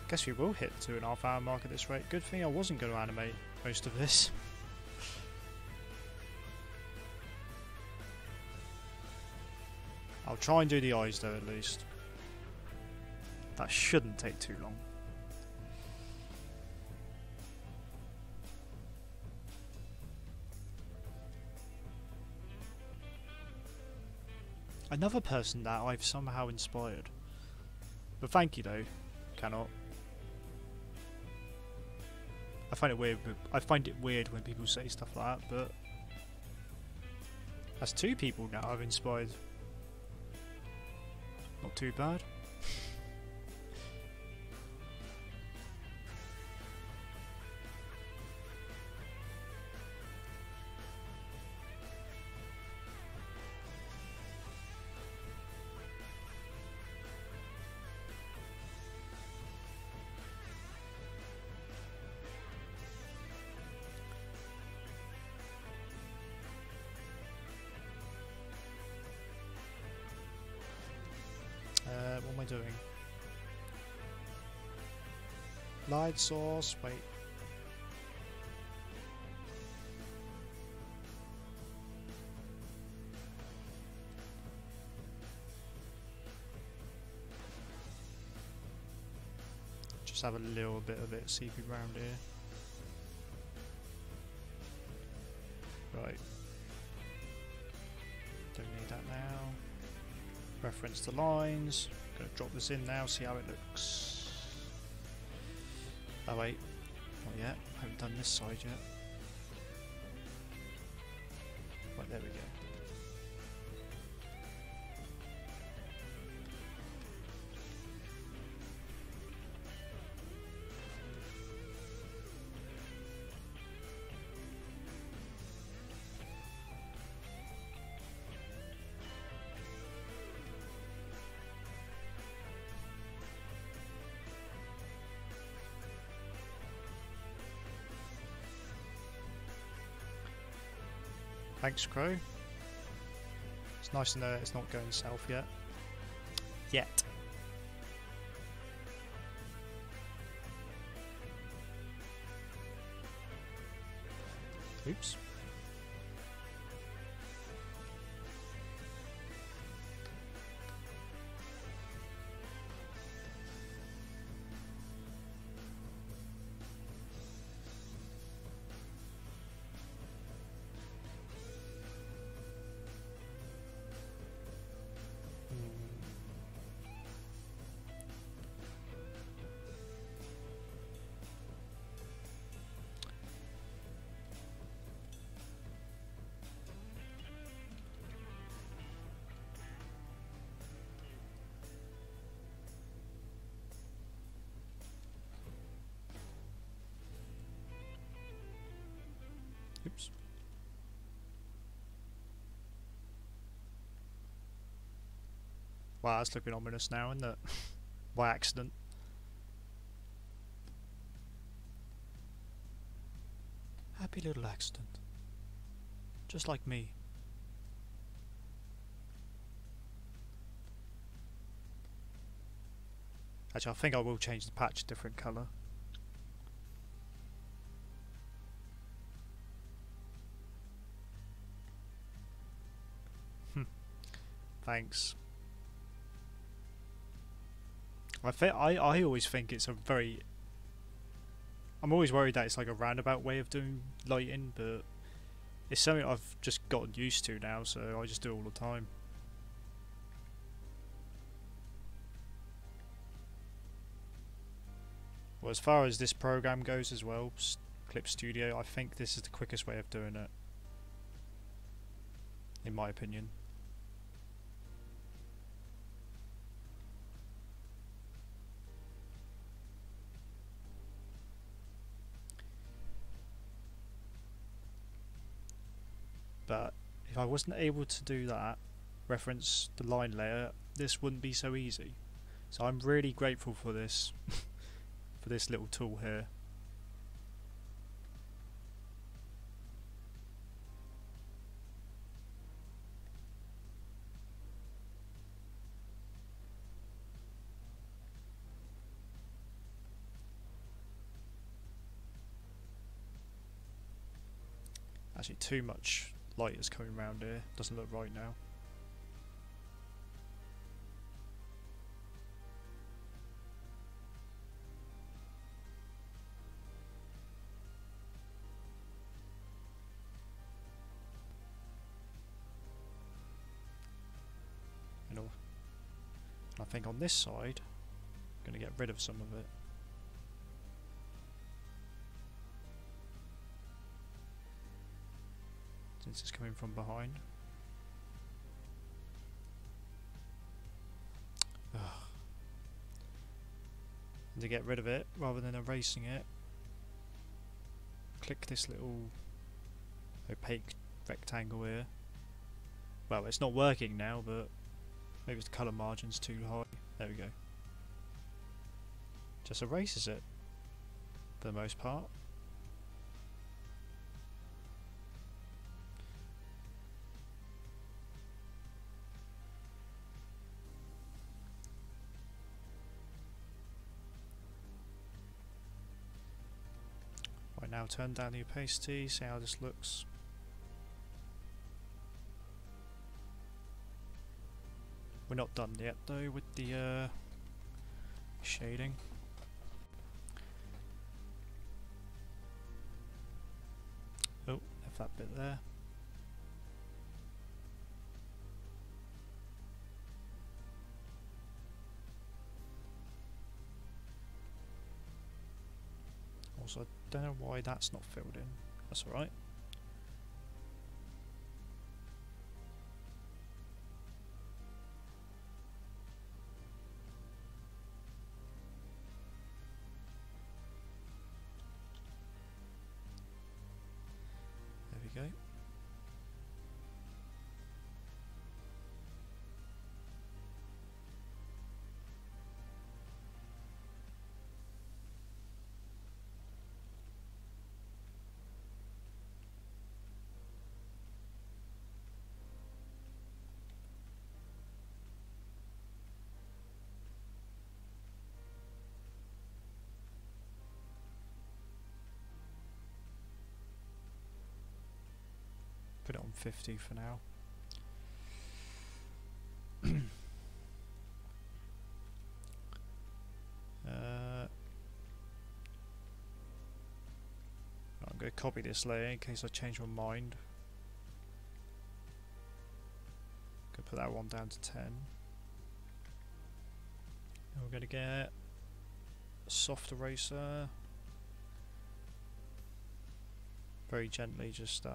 Guess we will hit the 2.5 hour mark at this rate. Good thing I wasn't going to animate most of this. I'll try and do the eyes though at least. That shouldn't take too long. Another person that I've somehow inspired. But thank you though. Cannot. I find it weird. I find it weird when people say stuff like that, but that's 2 people now I've inspired. Not too bad. What am I doing? Light source, wait. Just have a little bit of it seeping around here. Right. Don't need that now. Reference the lines. Gonna drop this in now, see how it looks. Oh wait, not yet. I haven't done this side yet. Right, there we go. Thanks, Crow. It's nice to know that it's not going south yet. Yet. Oops. Oops. Wow, that's looking ominous now, isn't it? By accident. Happy little accident. Just like me. Actually, I think I will change the patch a different colour. Thanks. I always think it's a very... I'm always worried that it's like a roundabout way of doing lighting, but it's something I've just gotten used to now, so I just do it all the time. Well, as far as this program goes as well, Clip Studio, I think this is the quickest way of doing it. In my opinion. But if I wasn't able to do that, reference the line layer, this wouldn't be so easy. So I'm really grateful for this, for this little tool here. Actually, too much light is coming around here. Doesn't look right now. And I think on this side, I'm going to get rid of some of it. Since it's coming from behind. Ugh. And to get rid of it, rather than erasing it, click this little opaque rectangle here. Well, it's not working now, but maybe the colour margin's too high. There we go. Just erases it, for the most part. Right, now turn down the opacity, see how this looks. We're not done yet though with the shading. Oh, left that bit there. Also, I don't know why that's not filled in. That's alright. There we go. Put it on 50 for now. I'm going to copy this layer in case I change my mind. Going to put that one down to 10. And we're going to get a soft eraser. Very gently, just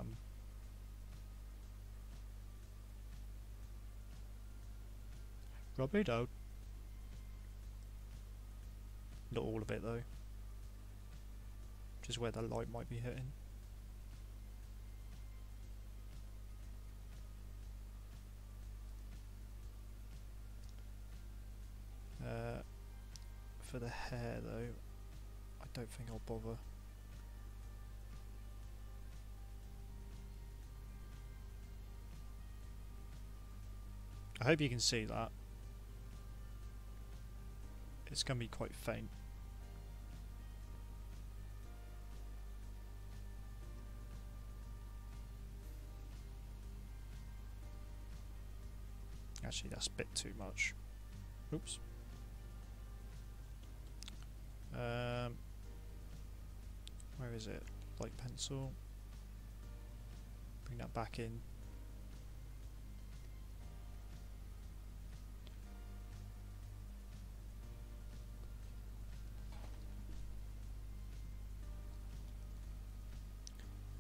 rub it out. Not all of it though. Just where the light might be hitting. For the hair though, I don't think I'll bother. I hope you can see that. It's going to be quite faint. Actually, that's a bit too much. Oops. Where is it? Light pencil. Bring that back in.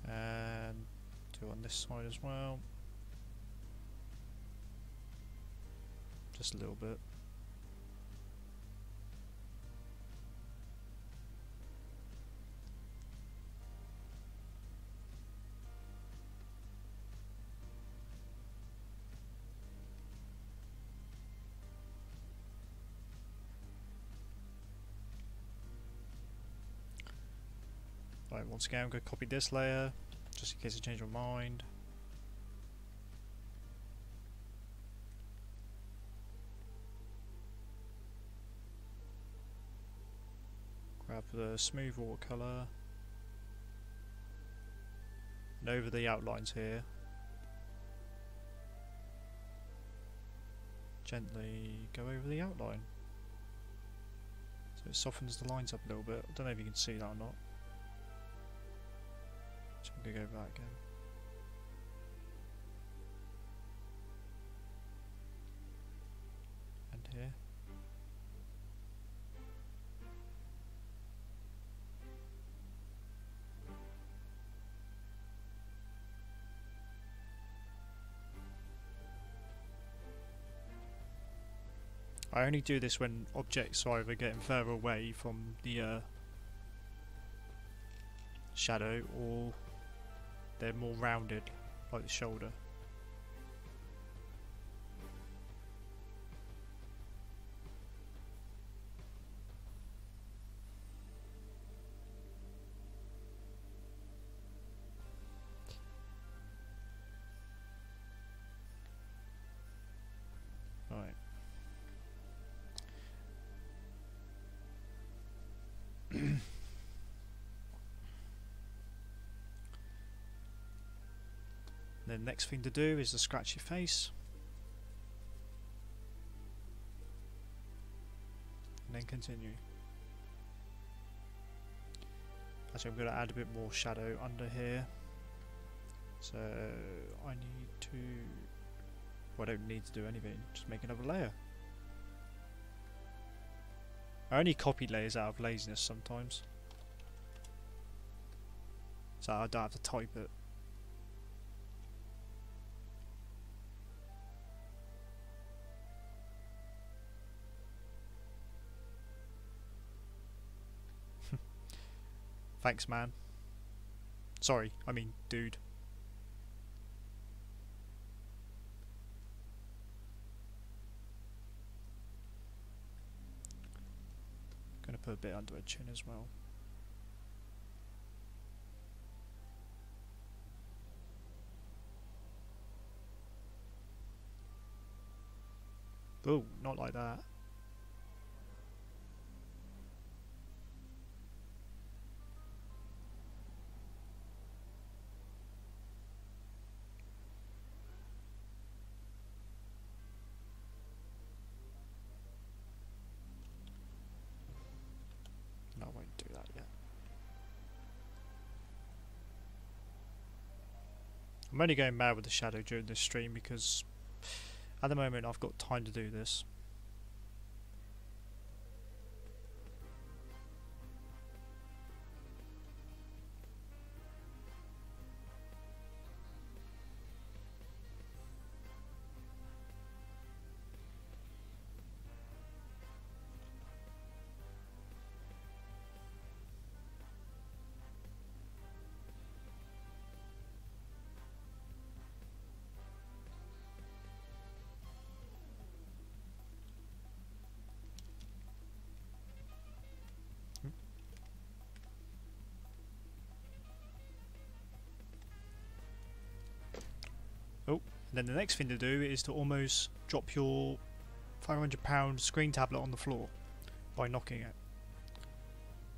And do on this side as well. Just a little bit. Right, once again I'm going to copy this layer, just in case I change my mind. Grab the smooth watercolour. And over the outlines here. Gently go over the outline. So it softens the lines up a little bit. I don't know if you can see that or not. So I'm going to go back again. And here. I only do this when objects are either getting further away from the shadow or they're more rounded, like the shoulder. Right. The next thing to do is to scratch your face. And then continue. Actually, I'm going to add a bit more shadow under here. So I need to... Well, I don't need to do anything, just make another layer. I only copy layers out of laziness sometimes. So I don't have to type it. Thanks, man. Sorry, I mean, dude. Gonna put a bit under her chin as well. Oh, not like that. No, I won't do that yet. I'm only going mad with the shadow during this stream because at the moment I've got time to do this. Oh, and then the next thing to do is to almost drop your £500 screen tablet on the floor by knocking it.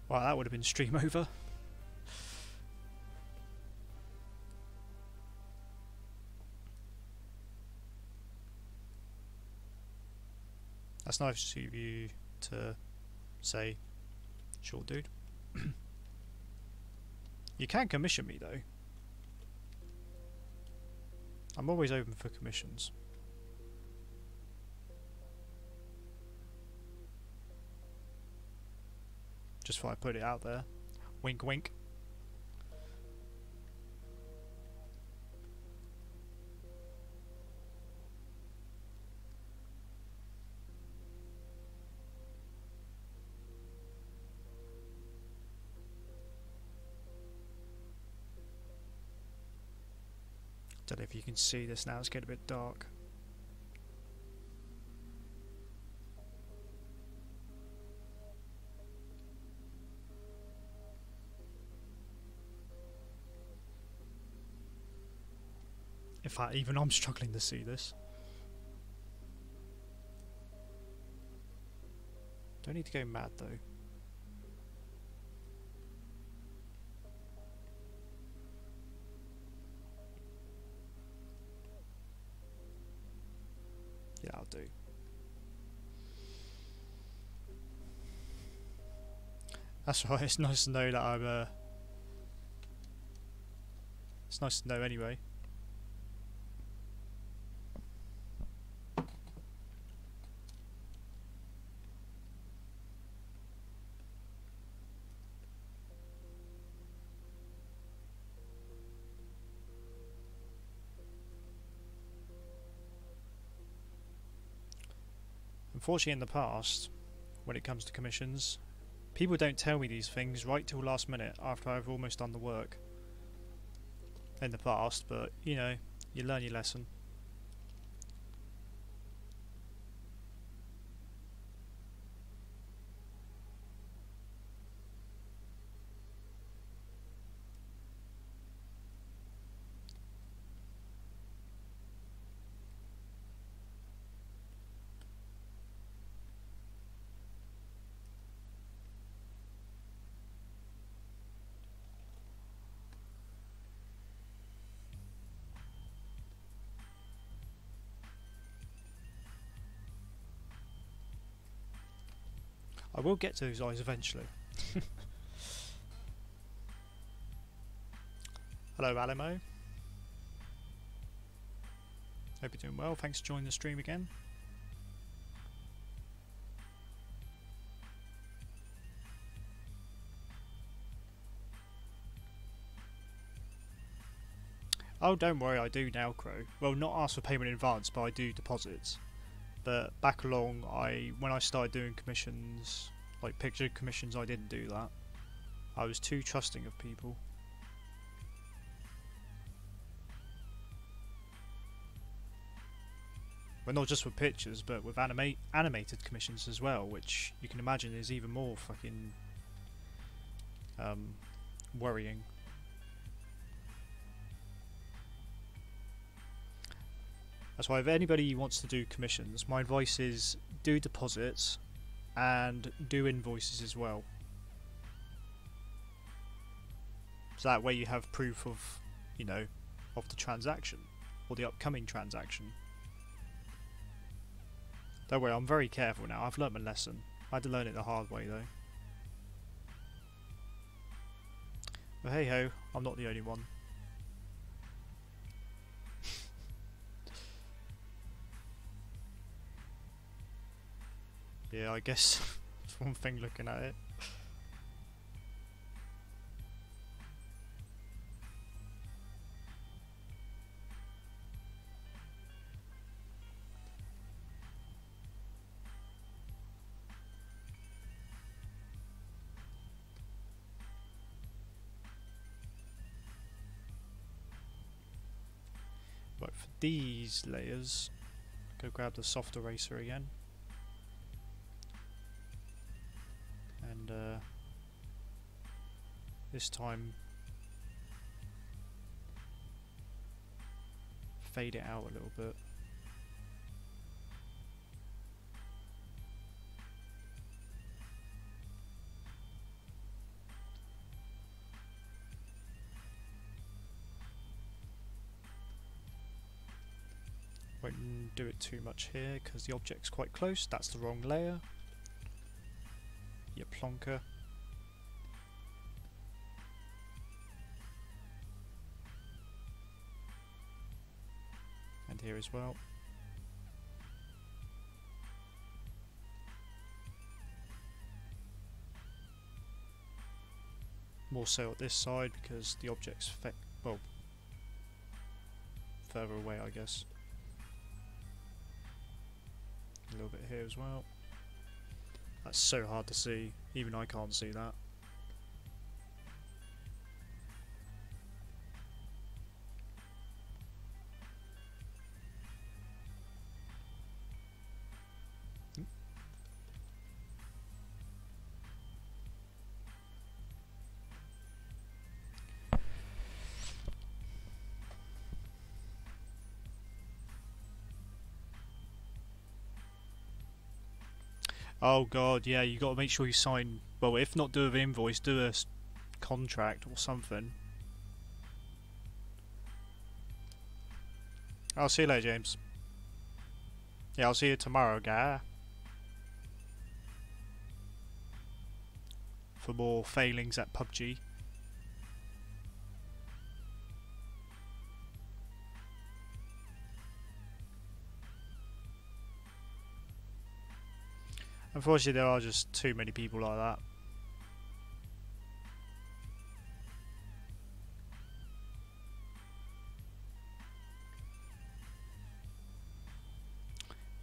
Wow, that would have been stream over. That's nice of you to say, sure dude. You can commission me though. I'm always open for commissions. Just thought I'd put it out there. Wink wink. Don't know if you can see this now, it's getting a bit dark. In fact, even I'm struggling to see this. Don't need to go mad though. Yeah, I'll do. That's right, it's nice to know that I'm it's nice to know anyway. Unfortunately, in the past, when it comes to commissions, people don't tell me these things right till last minute after I've almost done the work. In the past, but you know, you learn your lesson. I will get to those eyes eventually. Hello, Alamo. Hope you're doing well. Thanks for joining the stream again. Oh, don't worry, I do now, Crow. Well, not ask for payment in advance, but I do deposits. But back along, when I started doing commissions, like picture commissions, I didn't do that. I was too trusting of people. Well, not just with pictures, but with animated commissions as well, which you can imagine is even more fucking worrying. That's why if anybody wants to do commissions, my advice is do deposits and do invoices as well. So that way you have proof of, you know, of the transaction or the upcoming transaction. Don't worry, I'm very careful now. I've learnt my lesson. I had to learn it the hard way though. But hey ho, I'm not the only one. Yeah, I guess that's one thing looking at it. Right, for these layers, go grab the soft eraser again. And this time fade it out a little bit. Won't do it too much here because the object's quite close. That's the wrong layer. You plonker. And here as well. More so at this side because the object's well, further away, I guess. A little bit here as well. That's so hard to see, even I can't see that. Oh god, yeah, you got to make sure you sign. Well, if not do an invoice, do a contract or something. I'll see you later, James. Yeah, I'll see you tomorrow, guy. For more failings at PUBG. Unfortunately, there are just too many people like that.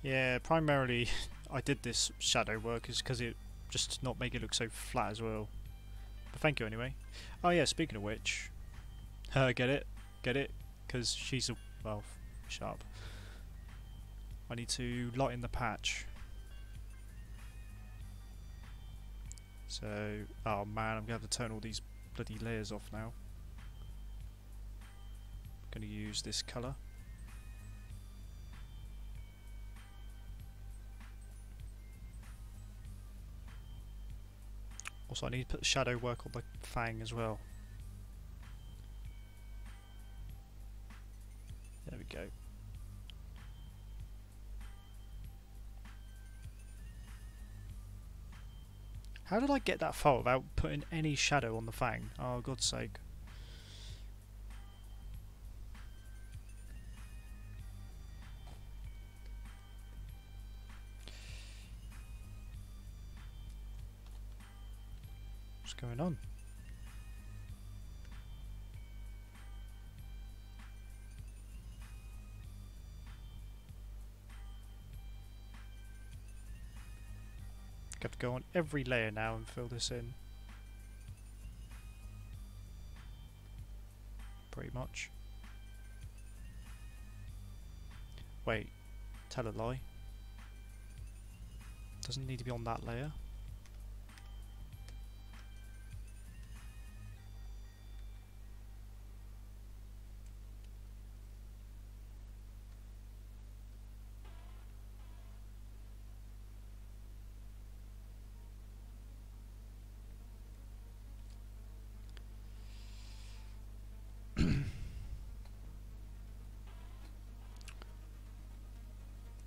Yeah, primarily I did this shadow work is because it just to not make it look so flat as well. But thank you anyway. Oh yeah, speaking of which, get it, because she's a well, sharp. I need to lighten the patch. So, oh man, I'm gonna have to turn all these bloody layers off now. I'm gonna use this colour. Also, I need to put shadow work on the fang as well. There we go. How did I get that far without putting any shadow on the fang? Oh, God's sake. What's going on? Got to go on every layer now and fill this in. Pretty much. Wait, tell a lie. Doesn't need to be on that layer.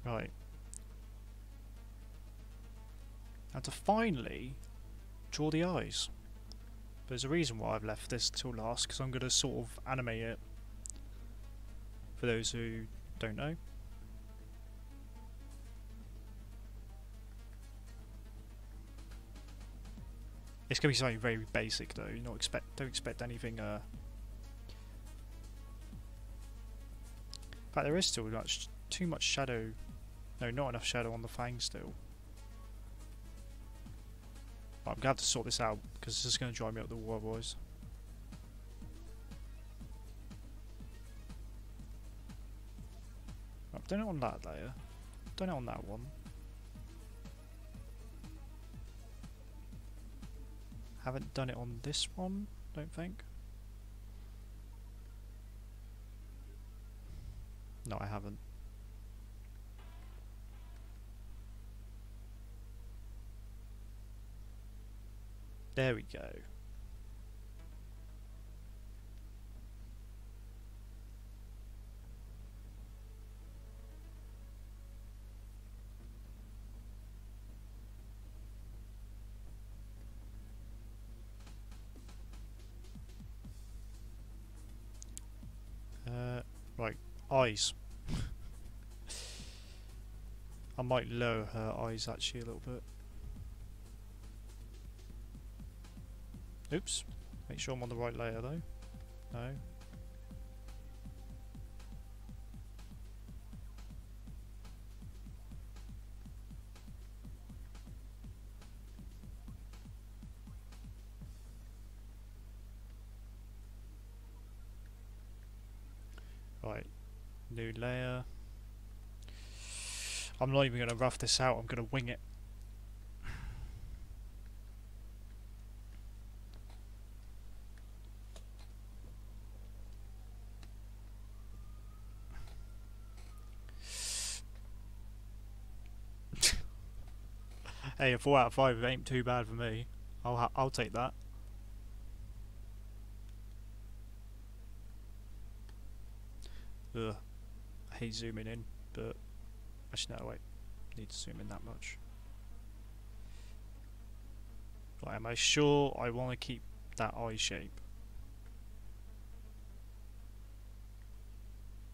Right. Now to finally draw the eyes. There's a reason why I've left this till last, because I'm going to sort of animate it. For those who don't know. It's going to be something very basic though. Don't expect anything. In fact, there is still too much shadow. No, not enough shadow on the fang still. But I'm going to have to sort this out because this is going to drive me up the wall otherwise. I've done it on that layer. Done it on that one. Haven't done it on this one, don't think. No, I haven't. There we go. Right, eyes. I might lower her eyes actually a little bit. Oops. Make sure I'm on the right layer though. No. Right. New layer. I'm not even going to rough this out, I'm going to wing it. Hey, a 4 out of 5 ain't too bad for me. I'll take that. Ugh, I hate zooming in, but actually no, wait, need to zoom in that much. Right, am I sure I want to keep that eye shape?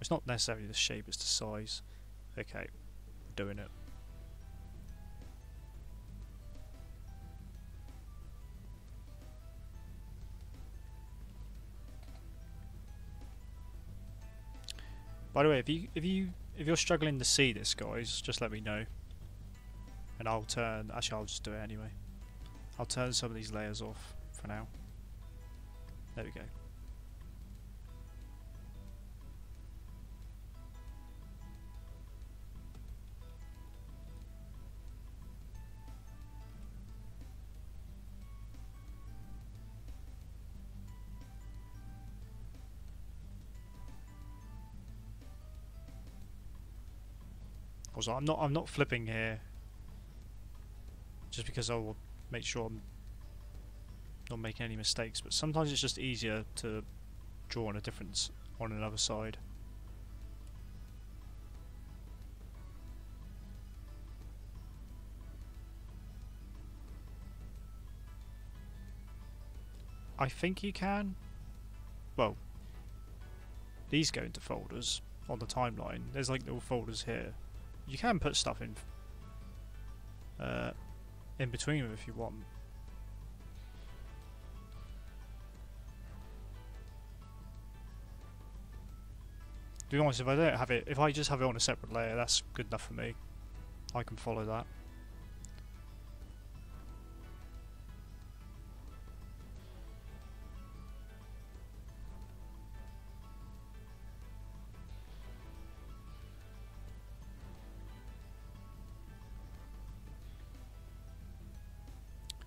It's not necessarily the shape, it's the size. Okay, we're doing it. By the way, if you're struggling to see this, guys, just let me know, and I'll turn. Actually, I'll just do it anyway. I'll turn some of these layers off for now. There we go. Also, I'm not flipping here just because I will make sure I'm not making any mistakes, but sometimes it's just easier to draw on a difference on another side. I think you can. Well, these go into folders on the timeline. There's like little folders here. You can put stuff in between them if you want. To be honest, if I don't have it, if I just have it on a separate layer, that's good enough for me. I can follow that.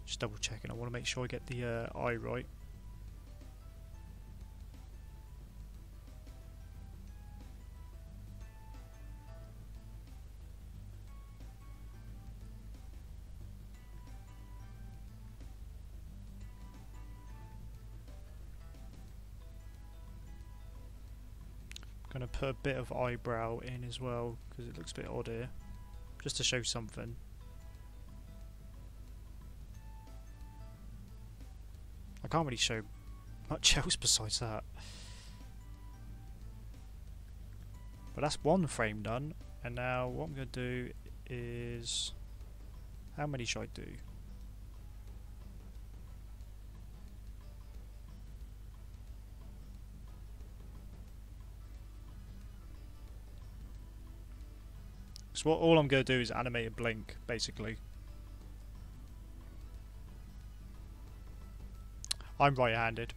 Just double checking. I want to make sure I get the eye right. I'm going to put a bit of eyebrow in as well because it looks a bit odd here, just to show something. I can't really show much else besides that. But that's one frame done, and now what I'm going to do is... how many should I do? So all I'm going to do is animate a blink, basically. I'm right-handed.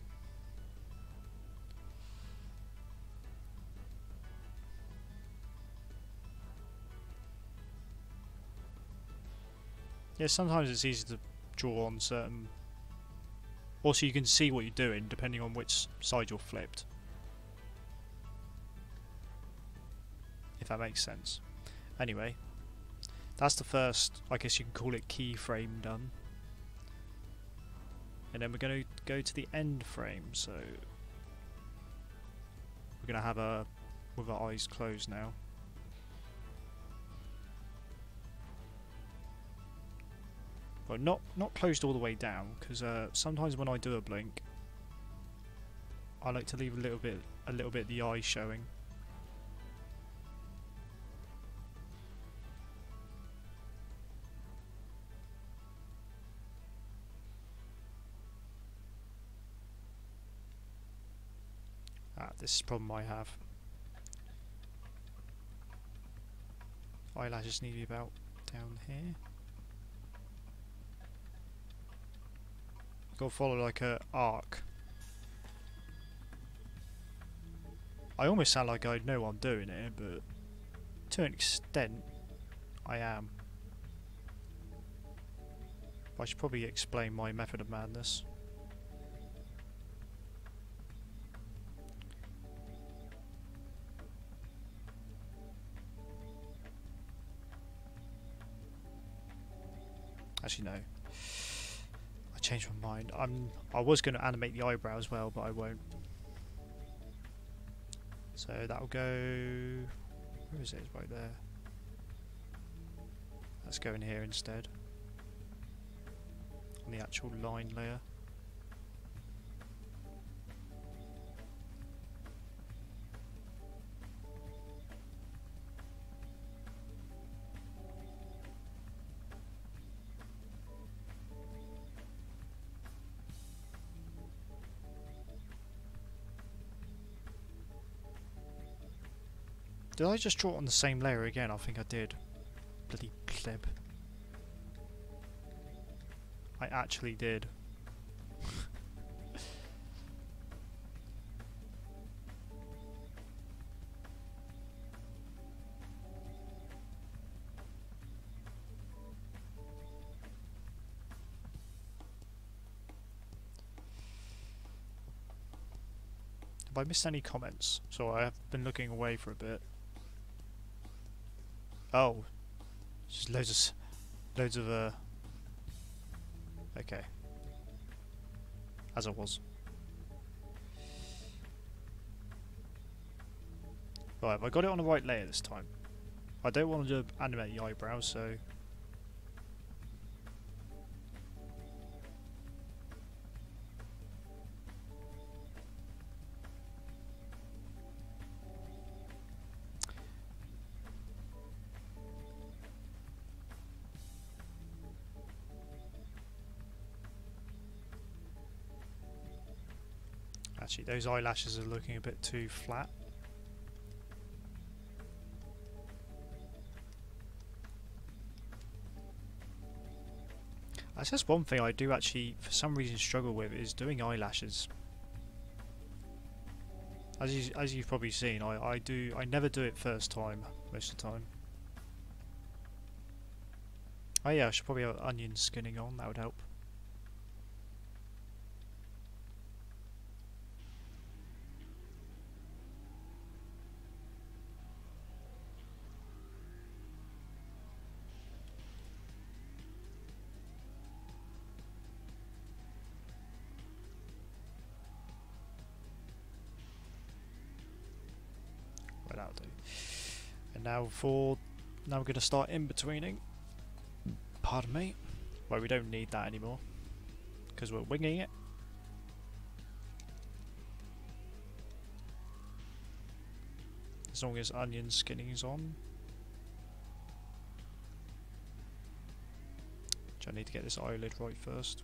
Yeah, sometimes it's easy to draw on certain... Also, you can see what you're doing depending on which side you're flipped. If that makes sense. Anyway, that's the first, I guess you can call it keyframe done. And then we're going to go to the end frame, so we're going to have a with our eyes closed now. Well, not closed all the way down, because sometimes when I do a blink, I like to leave a little bit of the eye showing. This is a problem I have. Eyelashes need to be about down here. Got to follow like a arc. I almost sound like I know what I'm doing here, but to an extent, I am. I should probably explain my method of madness. Actually, no. I changed my mind. I was going to animate the eyebrow as well, but I won't. So that'll go... Where is it? It's right there. Let's go in here instead. On the actual line layer. Did I just draw it on the same layer again? I think I did. Bloody clip. I actually did. Have I missed any comments? So I have been looking away for a bit. Oh, just loads of okay, as I was. Right, have I got it on the right layer this time? I don't want to animate the eyebrows, so actually those eyelashes are looking a bit too flat. That's just one thing I do actually, for some reason, struggle with, is doing eyelashes. As you've probably seen, I never do it first time most of the time. Oh yeah, I should probably have onion skinning on. That would help. That'll do. And now we're going to start in-betweening. Pardon me. Well, we don't need that anymore because we're winging it. As long as onion skinning is on. Which I need to get this eyelid right first.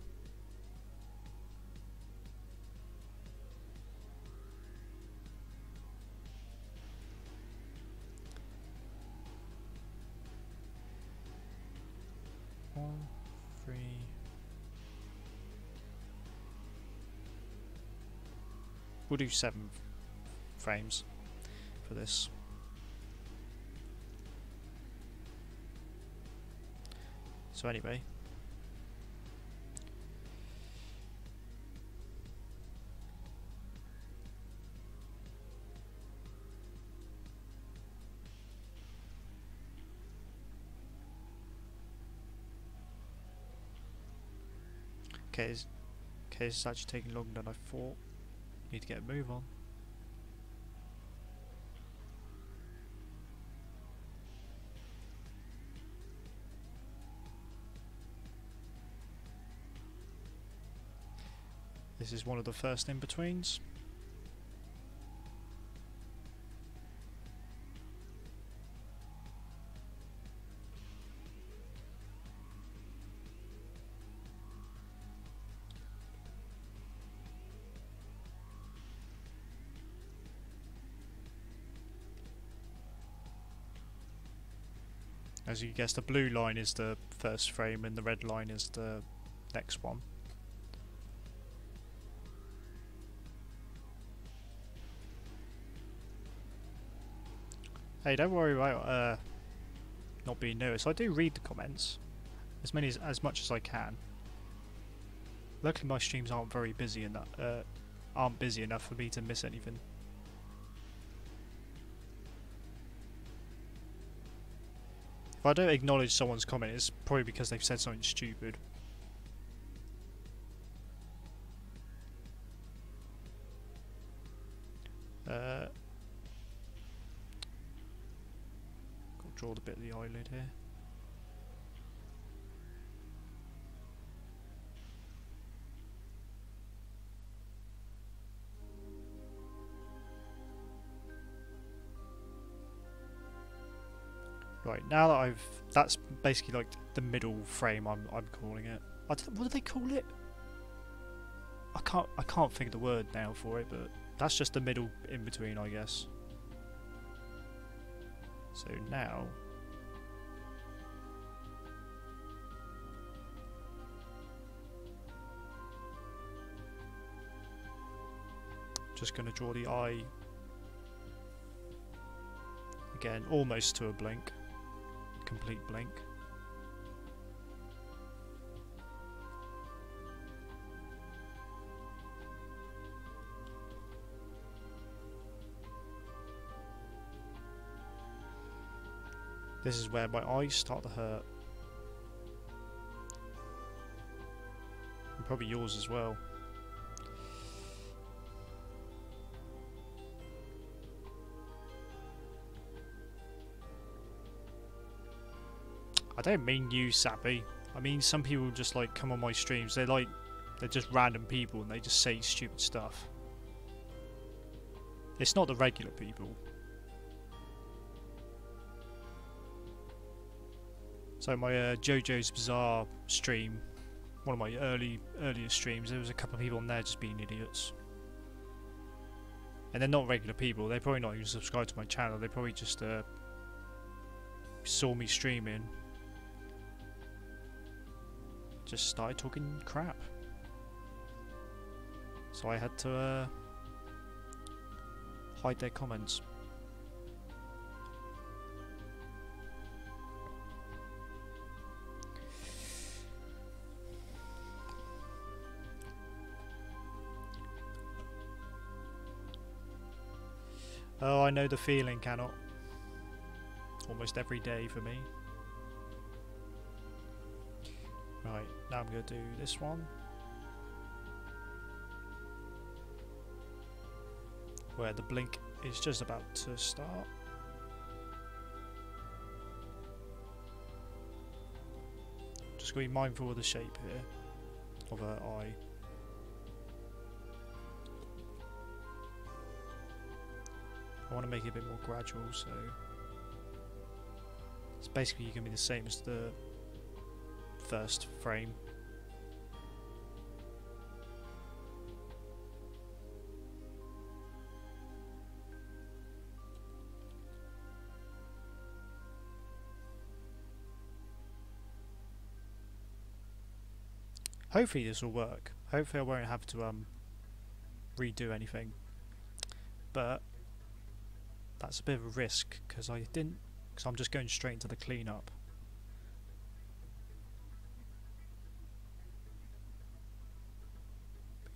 We'll do 7 frames for this. So anyway, okay, it's actually taking longer than I thought. Need to get a move on. This is one of the first in-betweens. As you guess, the blue line is the first frame and the red line is the next one. Hey, don't worry about not being noticed. I do read the comments, as much as I can. Luckily, my streams aren't very busy enough. Aren't busy enough for me to miss anything. If I don't acknowledge someone's comment, it's probably because they've said something stupid. Got to draw the bit of the eyelid here. Right, now that that's basically like the middle frame I'm calling it. What do they call it? I can't think of the word now for it, but that's just the middle in between, I guess. So now just going to draw the eye again, almost to a blink. Complete blink. This is where my eyes start to hurt. And probably yours as well. I don't mean you, Sappy. I mean some people just like come on my streams. They're just random people and they just say stupid stuff. It's not the regular people. So my JoJo's Bizarre stream, one of my earlier streams, there was a couple of people on there just being idiots. And they're not regular people. They're probably not even subscribed to my channel. They probably just saw me streaming. Just started talking crap. So I had to hide their comments. Oh, I know the feeling, cannot. Almost every day for me. Right, now I'm going to do this one. Where the blink is just about to start. Just going to be mindful of the shape here of her eye. I want to make it a bit more gradual, so it's basically going to be the same as the first frame. Hopefully this will work. Hopefully I won't have to redo anything. But that's a bit of a risk because I'm just going straight into the cleanup.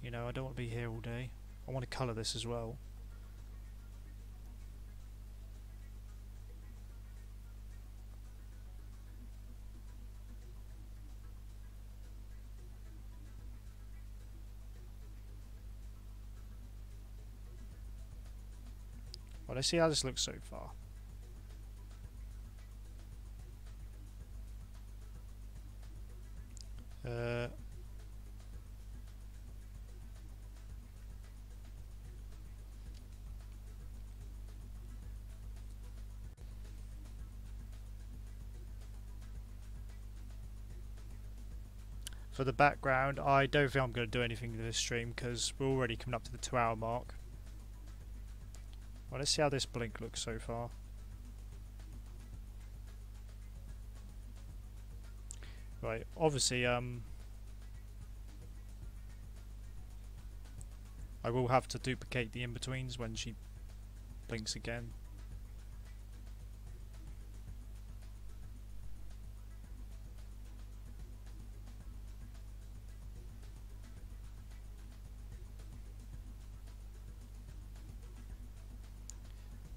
You know, I don't want to be here all day. I want to colour this as well. Well, let's see how this looks so far. For the background, I don't think I'm going to do anything to this stream because we're already coming up to the 2-hour mark. Well, let's see how this blink looks so far. Right, obviously, I will have to duplicate the in-betweens when she blinks again.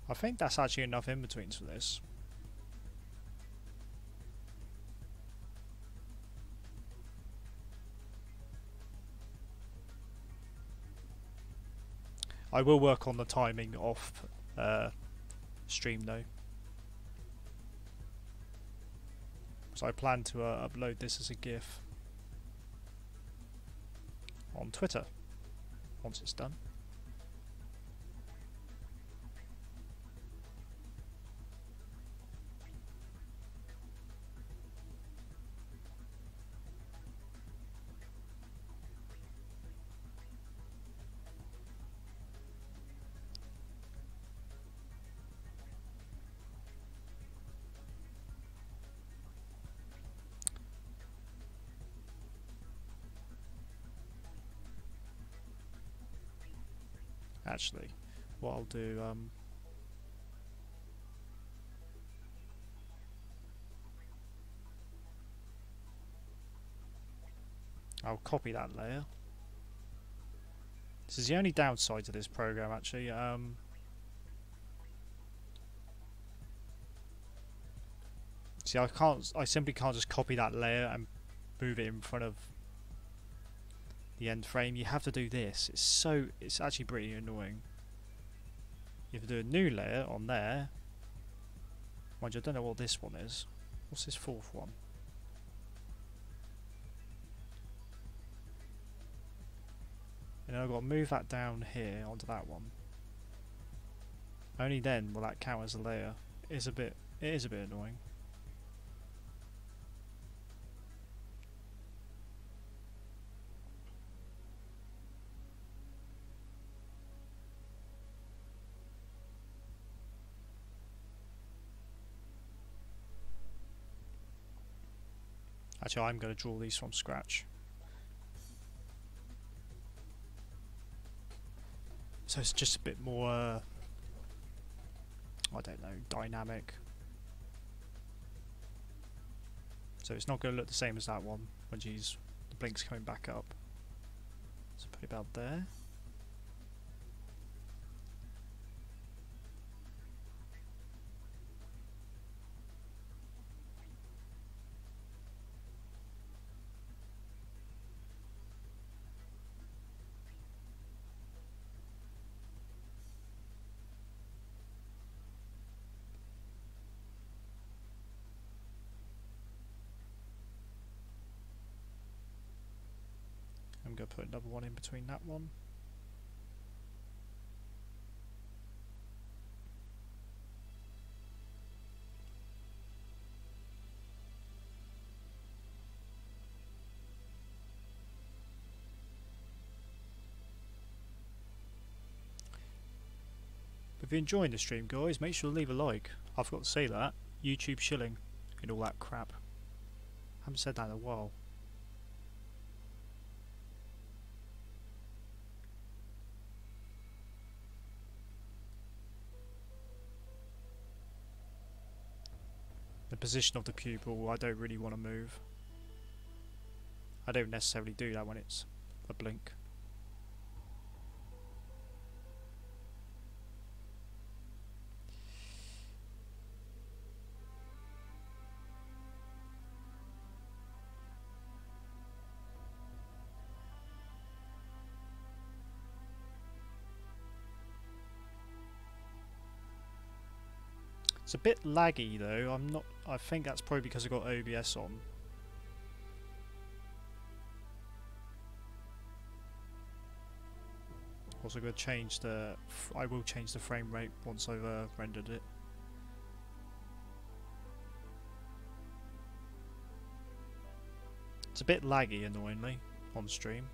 I think that's actually enough in-betweens for this. I will work on the timing off stream though. So I plan to upload this as a GIF on Twitter once it's done. Actually, what I'll do, I'll copy that layer. This is the only downside to this program, actually. See, I simply can't just copy that layer and move it in front of the end frame. You have to do this. It's actually pretty annoying. You have to do a new layer on there. Mind you, I don't know what this one is. What's this fourth one? And then I've got to move that down here onto that one. Only then will that count as a layer. It is a bit annoying. Actually, I'm going to draw these from scratch. So it's just a bit more, I don't know, dynamic. So it's not going to look the same as that one when the blink's coming back up. So put it about there. I'm going to put another one in between that one. If you're enjoying the stream, guys, make sure to leave a like. I forgot to say that. YouTube shilling and all that crap. I haven't said that in a while. The position of the pupil, I don't really want to move. I don't necessarily do that when it's a blink. It's a bit laggy though. I think that's probably because I got OBS on. Also going to change I will change the frame rate once I've rendered it. It's a bit laggy, annoyingly, on stream.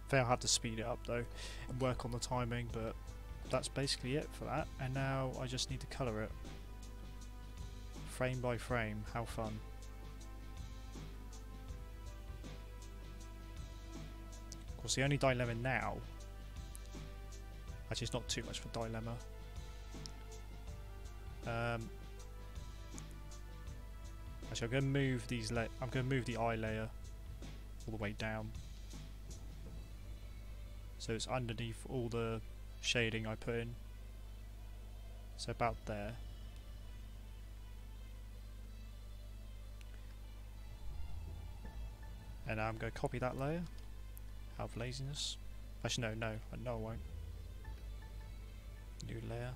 I think I'll have to speed it up though and work on the timing, but that's basically it for that. And now I just need to colour it. Frame by frame, how fun. Of course the only dilemma now, actually it's not too much of a dilemma. Actually I'm going to move these I'm going to move the eye layer all the way down. So it's underneath all the shading I put in. So about there. And now I'm going to copy that layer out of laziness. Actually no, I won't. New layer.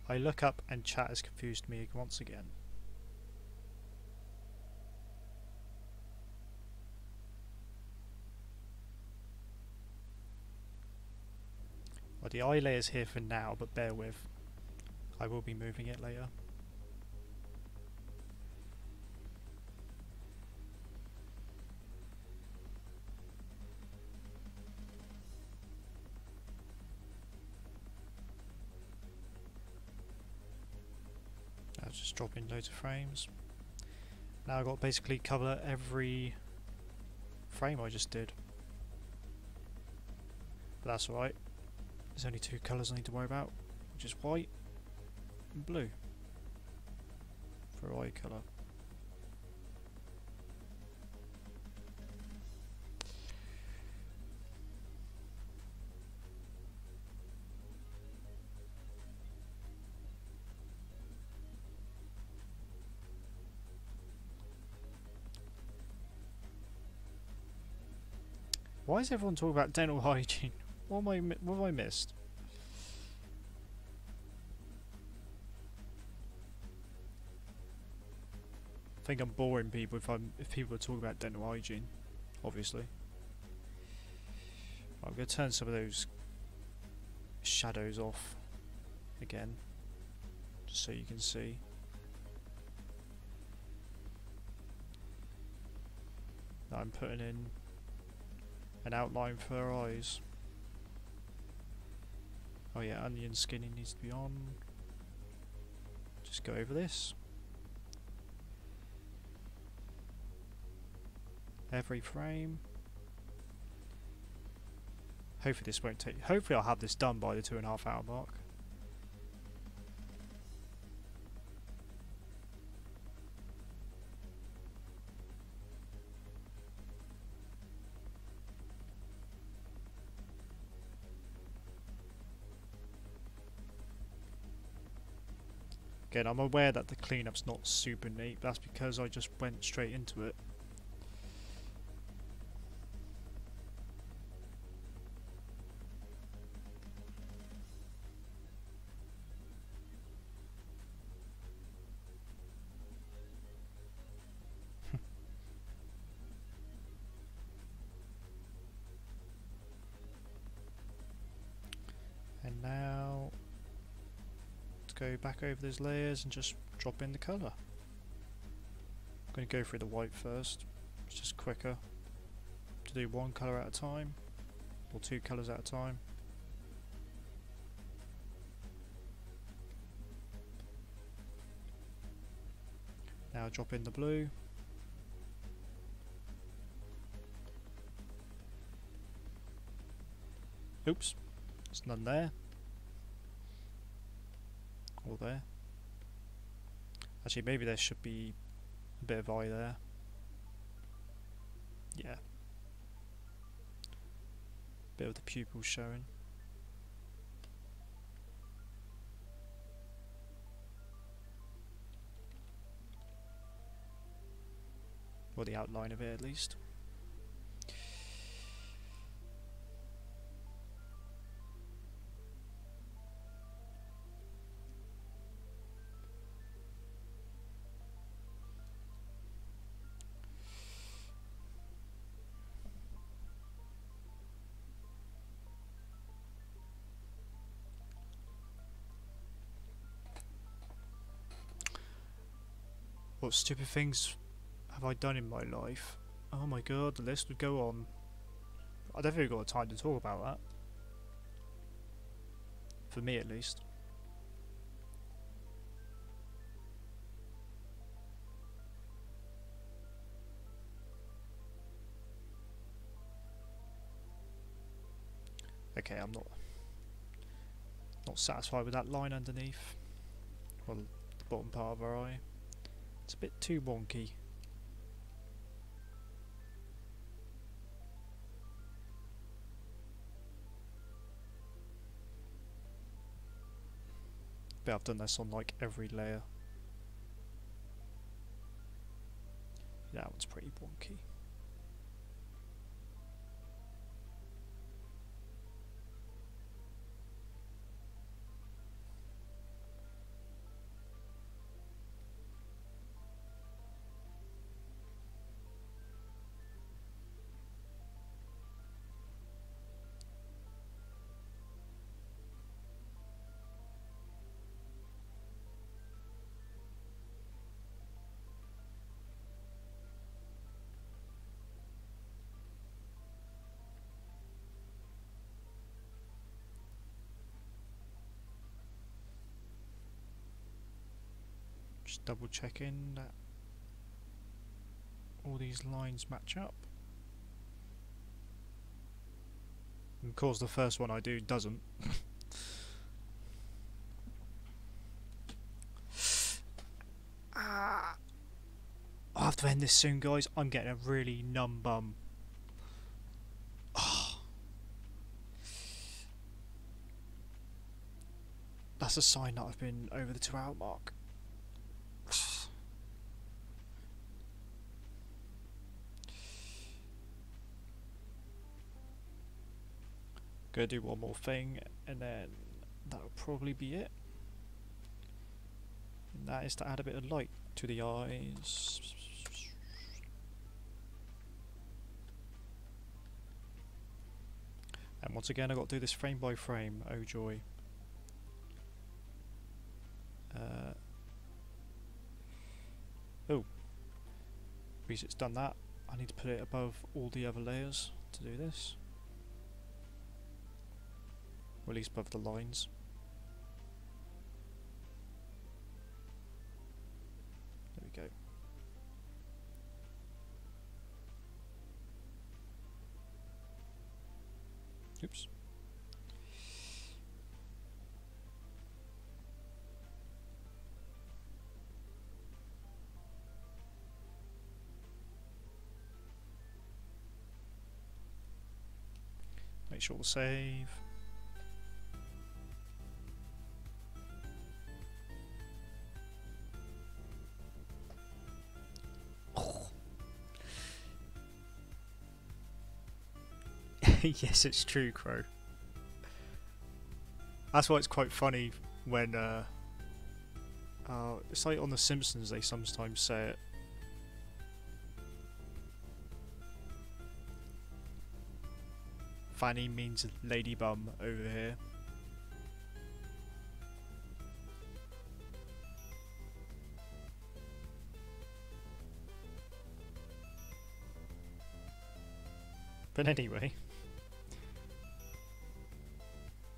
I look up and chat has confused me once again. Well, the eye layer is here for now, but bear with. I will be moving it later. I'll just drop in loads of frames. Now I've got to basically cover every frame I just did. But that's alright. There's only two colours I need to worry about, which is white and blue for eye colour. Why is everyone talking about dental hygiene? What have I missed? I think I'm boring people if people are talking about dental hygiene, obviously. I'm going to turn some of those shadows off again, just so you can see. Now I'm putting in an outline for her eyes. Oh yeah, onion skinning needs to be on. Just go over this. Every frame. Hopefully this won't take... Hopefully I'll have this done by the 2.5 hour mark. Again, I'm aware that the cleanup's not super neat, but that's because I just went straight into it. And now go back over those layers and just drop in the colour. I'm going to go through the white first. It's just quicker to do one colour at a time, or two colours at a time. Now drop in the blue. Oops, there's none there. Or there. Actually, maybe there should be a bit of eye there. Yeah. Bit of the pupils showing. Or the outline of it at least. What stupid things have I done in my life? Oh my god, the list would go on. I don't think we've got time to talk about that. For me at least. Okay, I'm not satisfied with that line underneath. Well, the bottom part of our eye. It's a bit too wonky. But I've done this on like every layer. That one's pretty wonky. Just double checking that all these lines match up. And of course the first one I do doesn't. I have to end this soon, guys. I'm getting a really numb bum. Oh. That's a sign that I've been over the 2-hour mark. Gonna do one more thing and then that'll probably be it. And that is to add a bit of light to the eyes. And once again I've got to do this frame by frame, oh joy. Oh, because it's done that, I need to put it above all the other layers to do this. Or at least above the lines. There we go. Oops. Make sure we'll save. Yes, it's true, Crow. That's why it's quite funny when it's like on The Simpsons they sometimes say it. Fanny means lady bum over here. But anyway,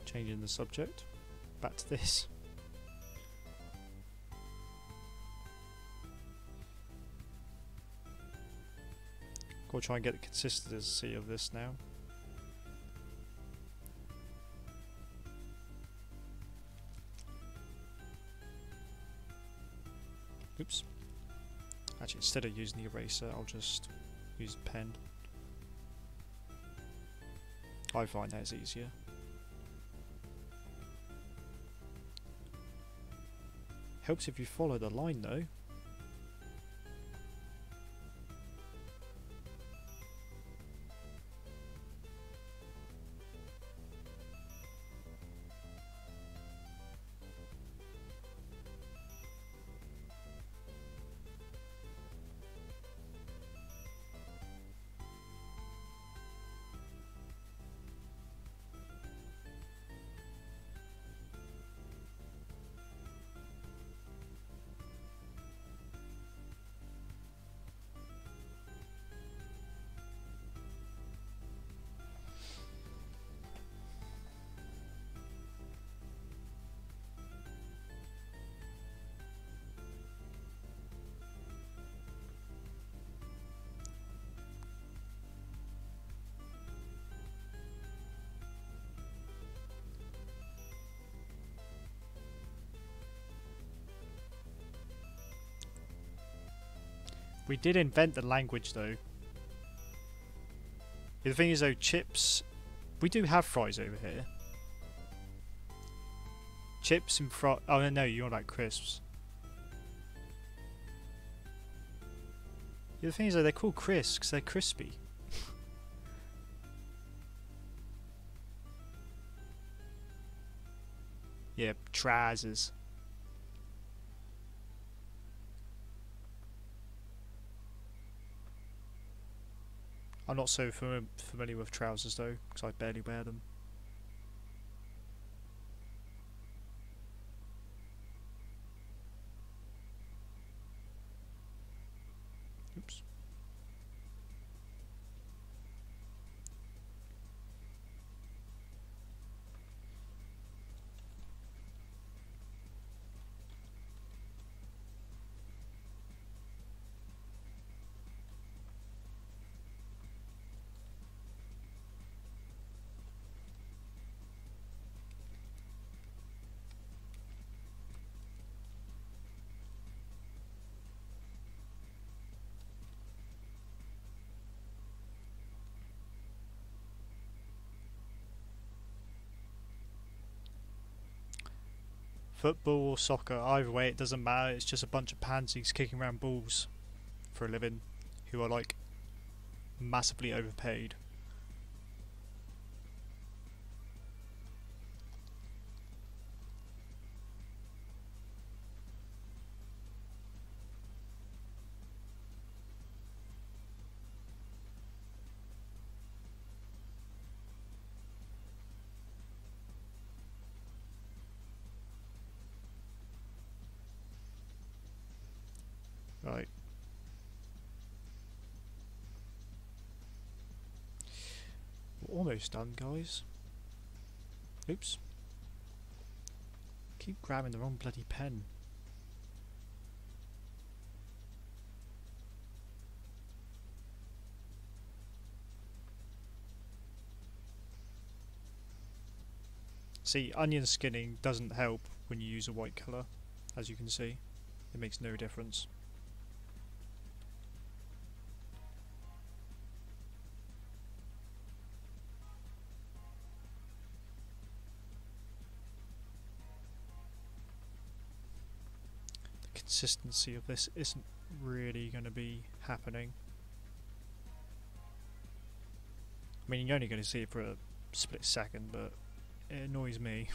changing the subject, back to this. Gotta try and get the consistency of this now. Oops. Actually, instead of using the eraser, I'll just use a pen. I find that's easier. Helps if you follow the line though. We did invent the language though. The thing is though, chips... We do have fries over here. Chips and fries... Oh no, you're like crisps. The thing is though, they're called crisps because they're crispy. Yeah, trousers. I'm not so familiar with trousers though, because I barely wear them. Oops. Football or soccer, either way it doesn't matter, it's just a bunch of pansies kicking around balls for a living who are like massively overpaid. Right. We're almost done, guys. Oops. Keep grabbing the wrong bloody pen. See, onion skinning doesn't help when you use a white colour, as you can see. It makes no difference. Consistency of this isn't really going to be happening. I mean, you're only going to see it for a split second, but it annoys me.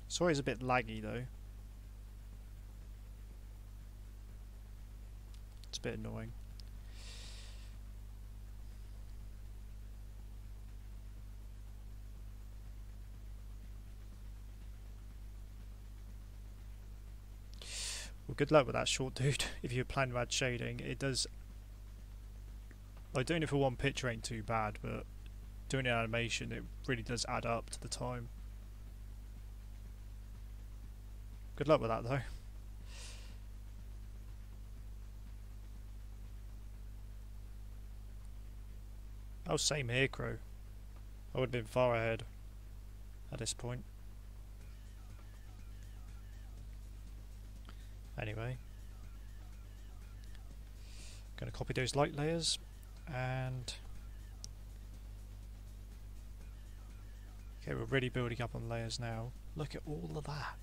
Sorry, it's a bit laggy though. It's a bit annoying. Well, good luck with that short dude. If you're planning to add shading, it does. Like, doing it for one picture ain't too bad, but doing an animation, it really does add up to the time. Good luck with that though. Oh, same here, Crow. I would have been far ahead at this point. Anyway, going to copy those light layers and okay, we're really building up on layers now. Look at all of that.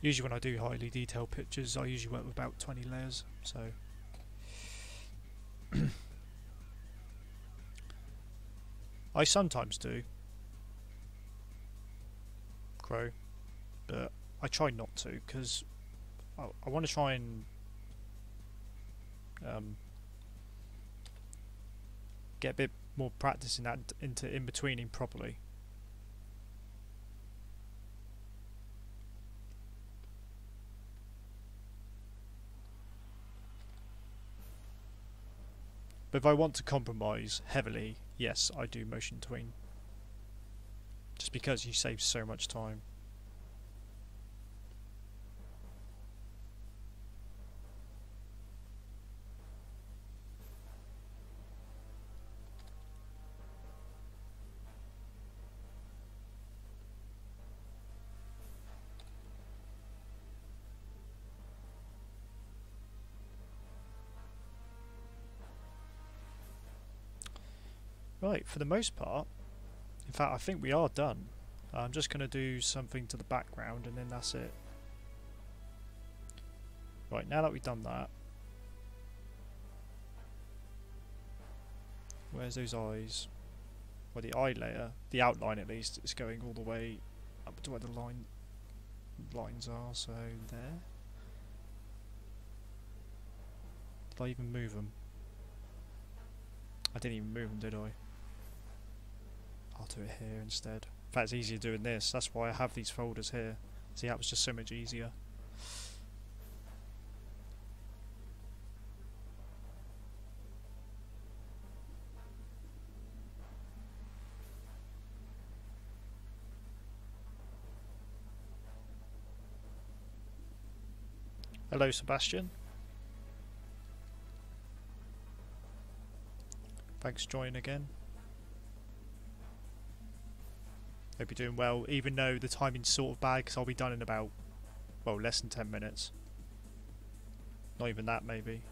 Usually when I do highly detailed pictures, I usually work with about 20 layers, so I sometimes do, Crow, but I try not to because I want to try and get a bit more practice in that into in-betweening properly. But if I want to compromise heavily, yes, I do motion tween. Just because you save so much time. Right, for the most part, in fact I think we are done. I'm just going to do something to the background and then that's it. Right, now that we've done that, where's those eyes? Well, the eye layer, the outline at least, is going all the way up to where the lines are, so there. Did I even move them? I didn't even move them, did I? I'll do it here instead. In fact, it's easier doing this, that's why I have these folders here. See, that was just so much easier. Hello, Sebastian. Thanks for joining again. Hope you're doing well, even though the timing's sort of bad because I'll be done in about, well, less than 10 minutes. Not even that, maybe.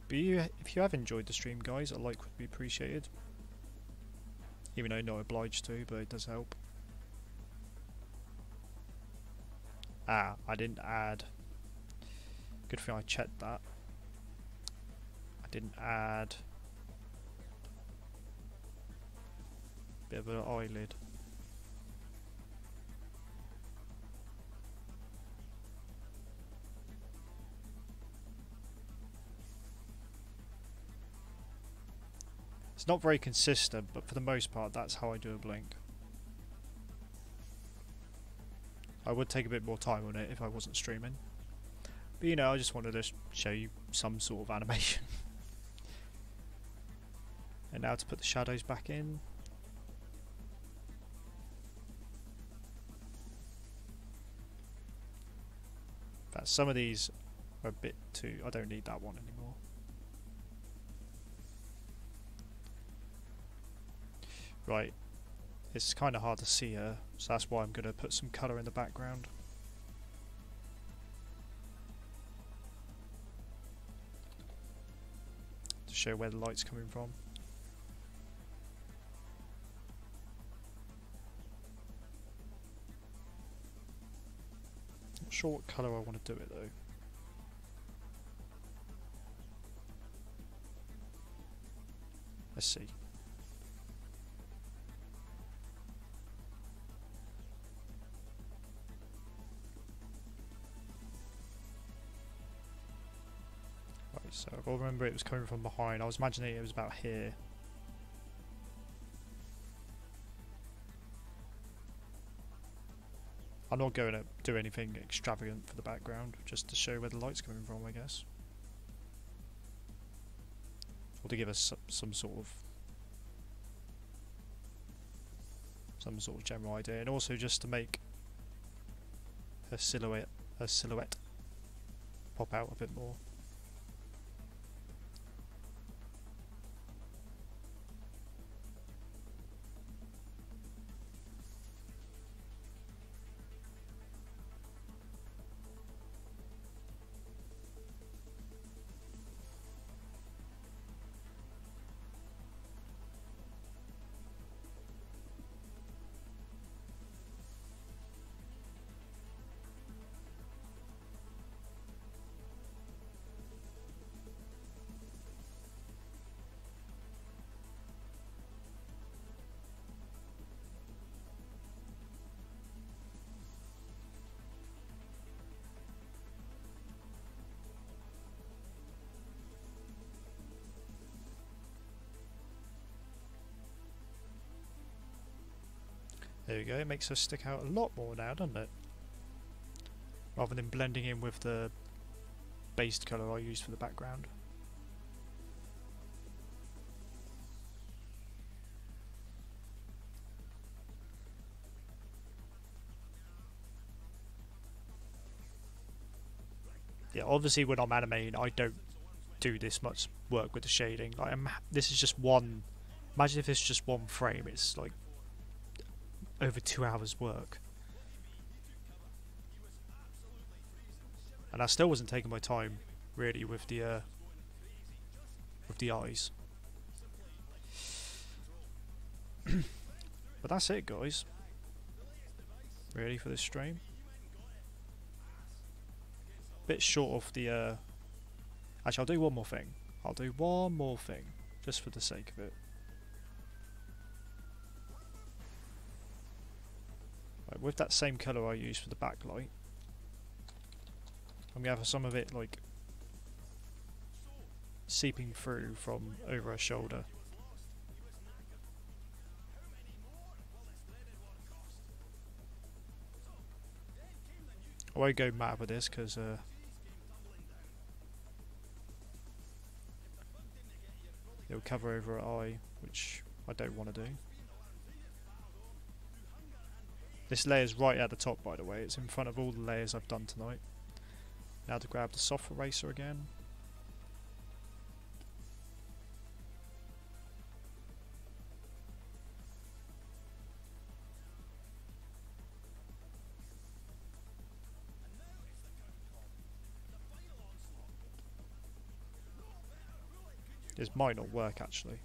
But if you have enjoyed the stream, guys, a like would be appreciated. Even though you're not obliged to, but it does help. Ah, I didn't add. Good thing I checked that. I didn't add. Bit of an eyelid. It's not very consistent, but for the most part, that's how I do a blink. I would take a bit more time on it if I wasn't streaming. But you know, I just wanted to show you some sort of animation. And now to put the shadows back in. In fact, some of these are a bit too... I don't need that one anymore. Right. It's kind of hard to see her, so that's why I'm going to put some colour in the background. To show where the light's coming from. Not sure what colour I want to do it though. Let's see. So I remember it was coming from behind. I was imagining it was about here. I'm not going to do anything extravagant for the background, just to show where the light's coming from, I guess. Or to give us some sort of general idea, and also just to make her silhouette pop out a bit more. There we go, it makes her stick out a lot more now, doesn't it? Rather than blending in with the based colour I used for the background. Yeah, obviously when I'm animating I don't do this much work with the shading. Like this is just one, imagine if it's just one frame, it's like over 2 hours work. And I still wasn't taking my time really with the eyes. But that's it, guys. Really, for this stream. Bit short of the. Actually, I'll do one more thing. I'll do one more thing, just for the sake of it. Right, with that same colour I used for the backlight, I'm gonna have some of it like seeping through from over her shoulder. I won't go mad with this because it'll cover over her eye, which I don't want to do. This layer's right at the top, by the way. It's in front of all the layers I've done tonight. Now to grab the soft eraser again. This might not work actually.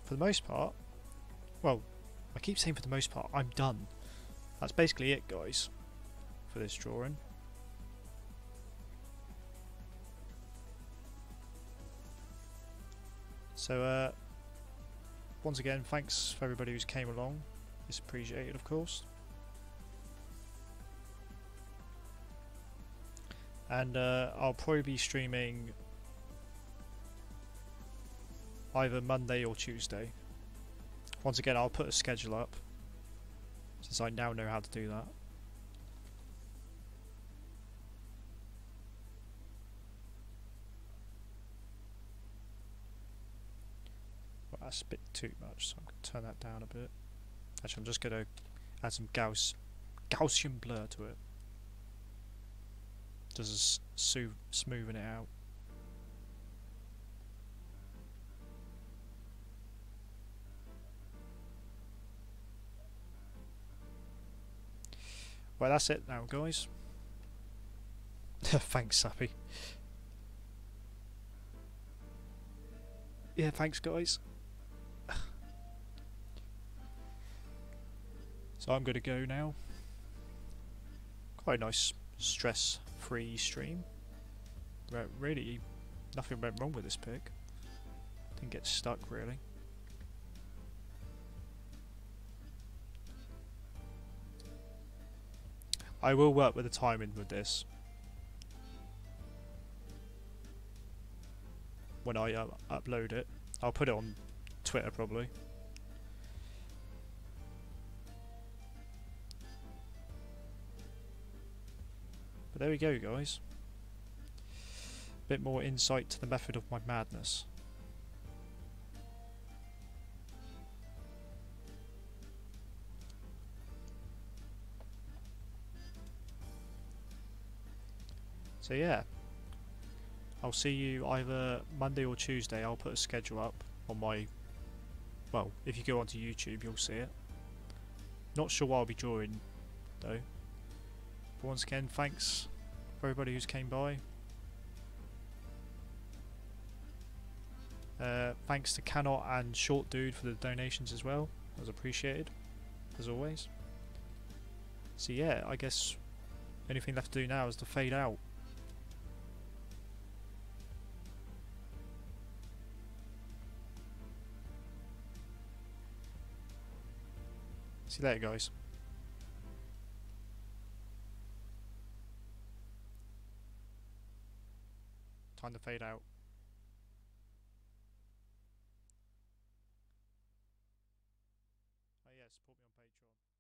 For the most part, well, I keep saying for the most part, I'm done. That's basically it, guys, for this drawing. So, once again, thanks for everybody who's came along. It's appreciated, of course. And I'll probably be streaming either Monday or Tuesday. Once again, I'll put a schedule up, since I now know how to do that. Well, that's a bit too much, so I'm going to turn that down a bit. Actually, I'm just going to add some Gaussian blur to it. Just smoothing it out. Well, that's it now, guys. Thanks, Sappy. Yeah, thanks, guys. So I'm going to go now. Quite a nice stress-free stream. Really, nothing went wrong with this pick. Didn't get stuck, really. I will work with the timing with this when I upload it. I'll put it on Twitter probably. But there we go, guys. A bit more insight to the method of my madness. So yeah, I'll see you either Monday or Tuesday. I'll put a schedule up on my, well, if you go onto YouTube you'll see it. Not sure what I'll be drawing though. But once again, thanks for everybody who's came by. Thanks to Cannot and Short Dude for the donations as well. That was appreciated, as always. So yeah, I guess the only thing left to do now is to fade out. See you later, guys. Time to fade out. Oh yeah, support me on Patreon.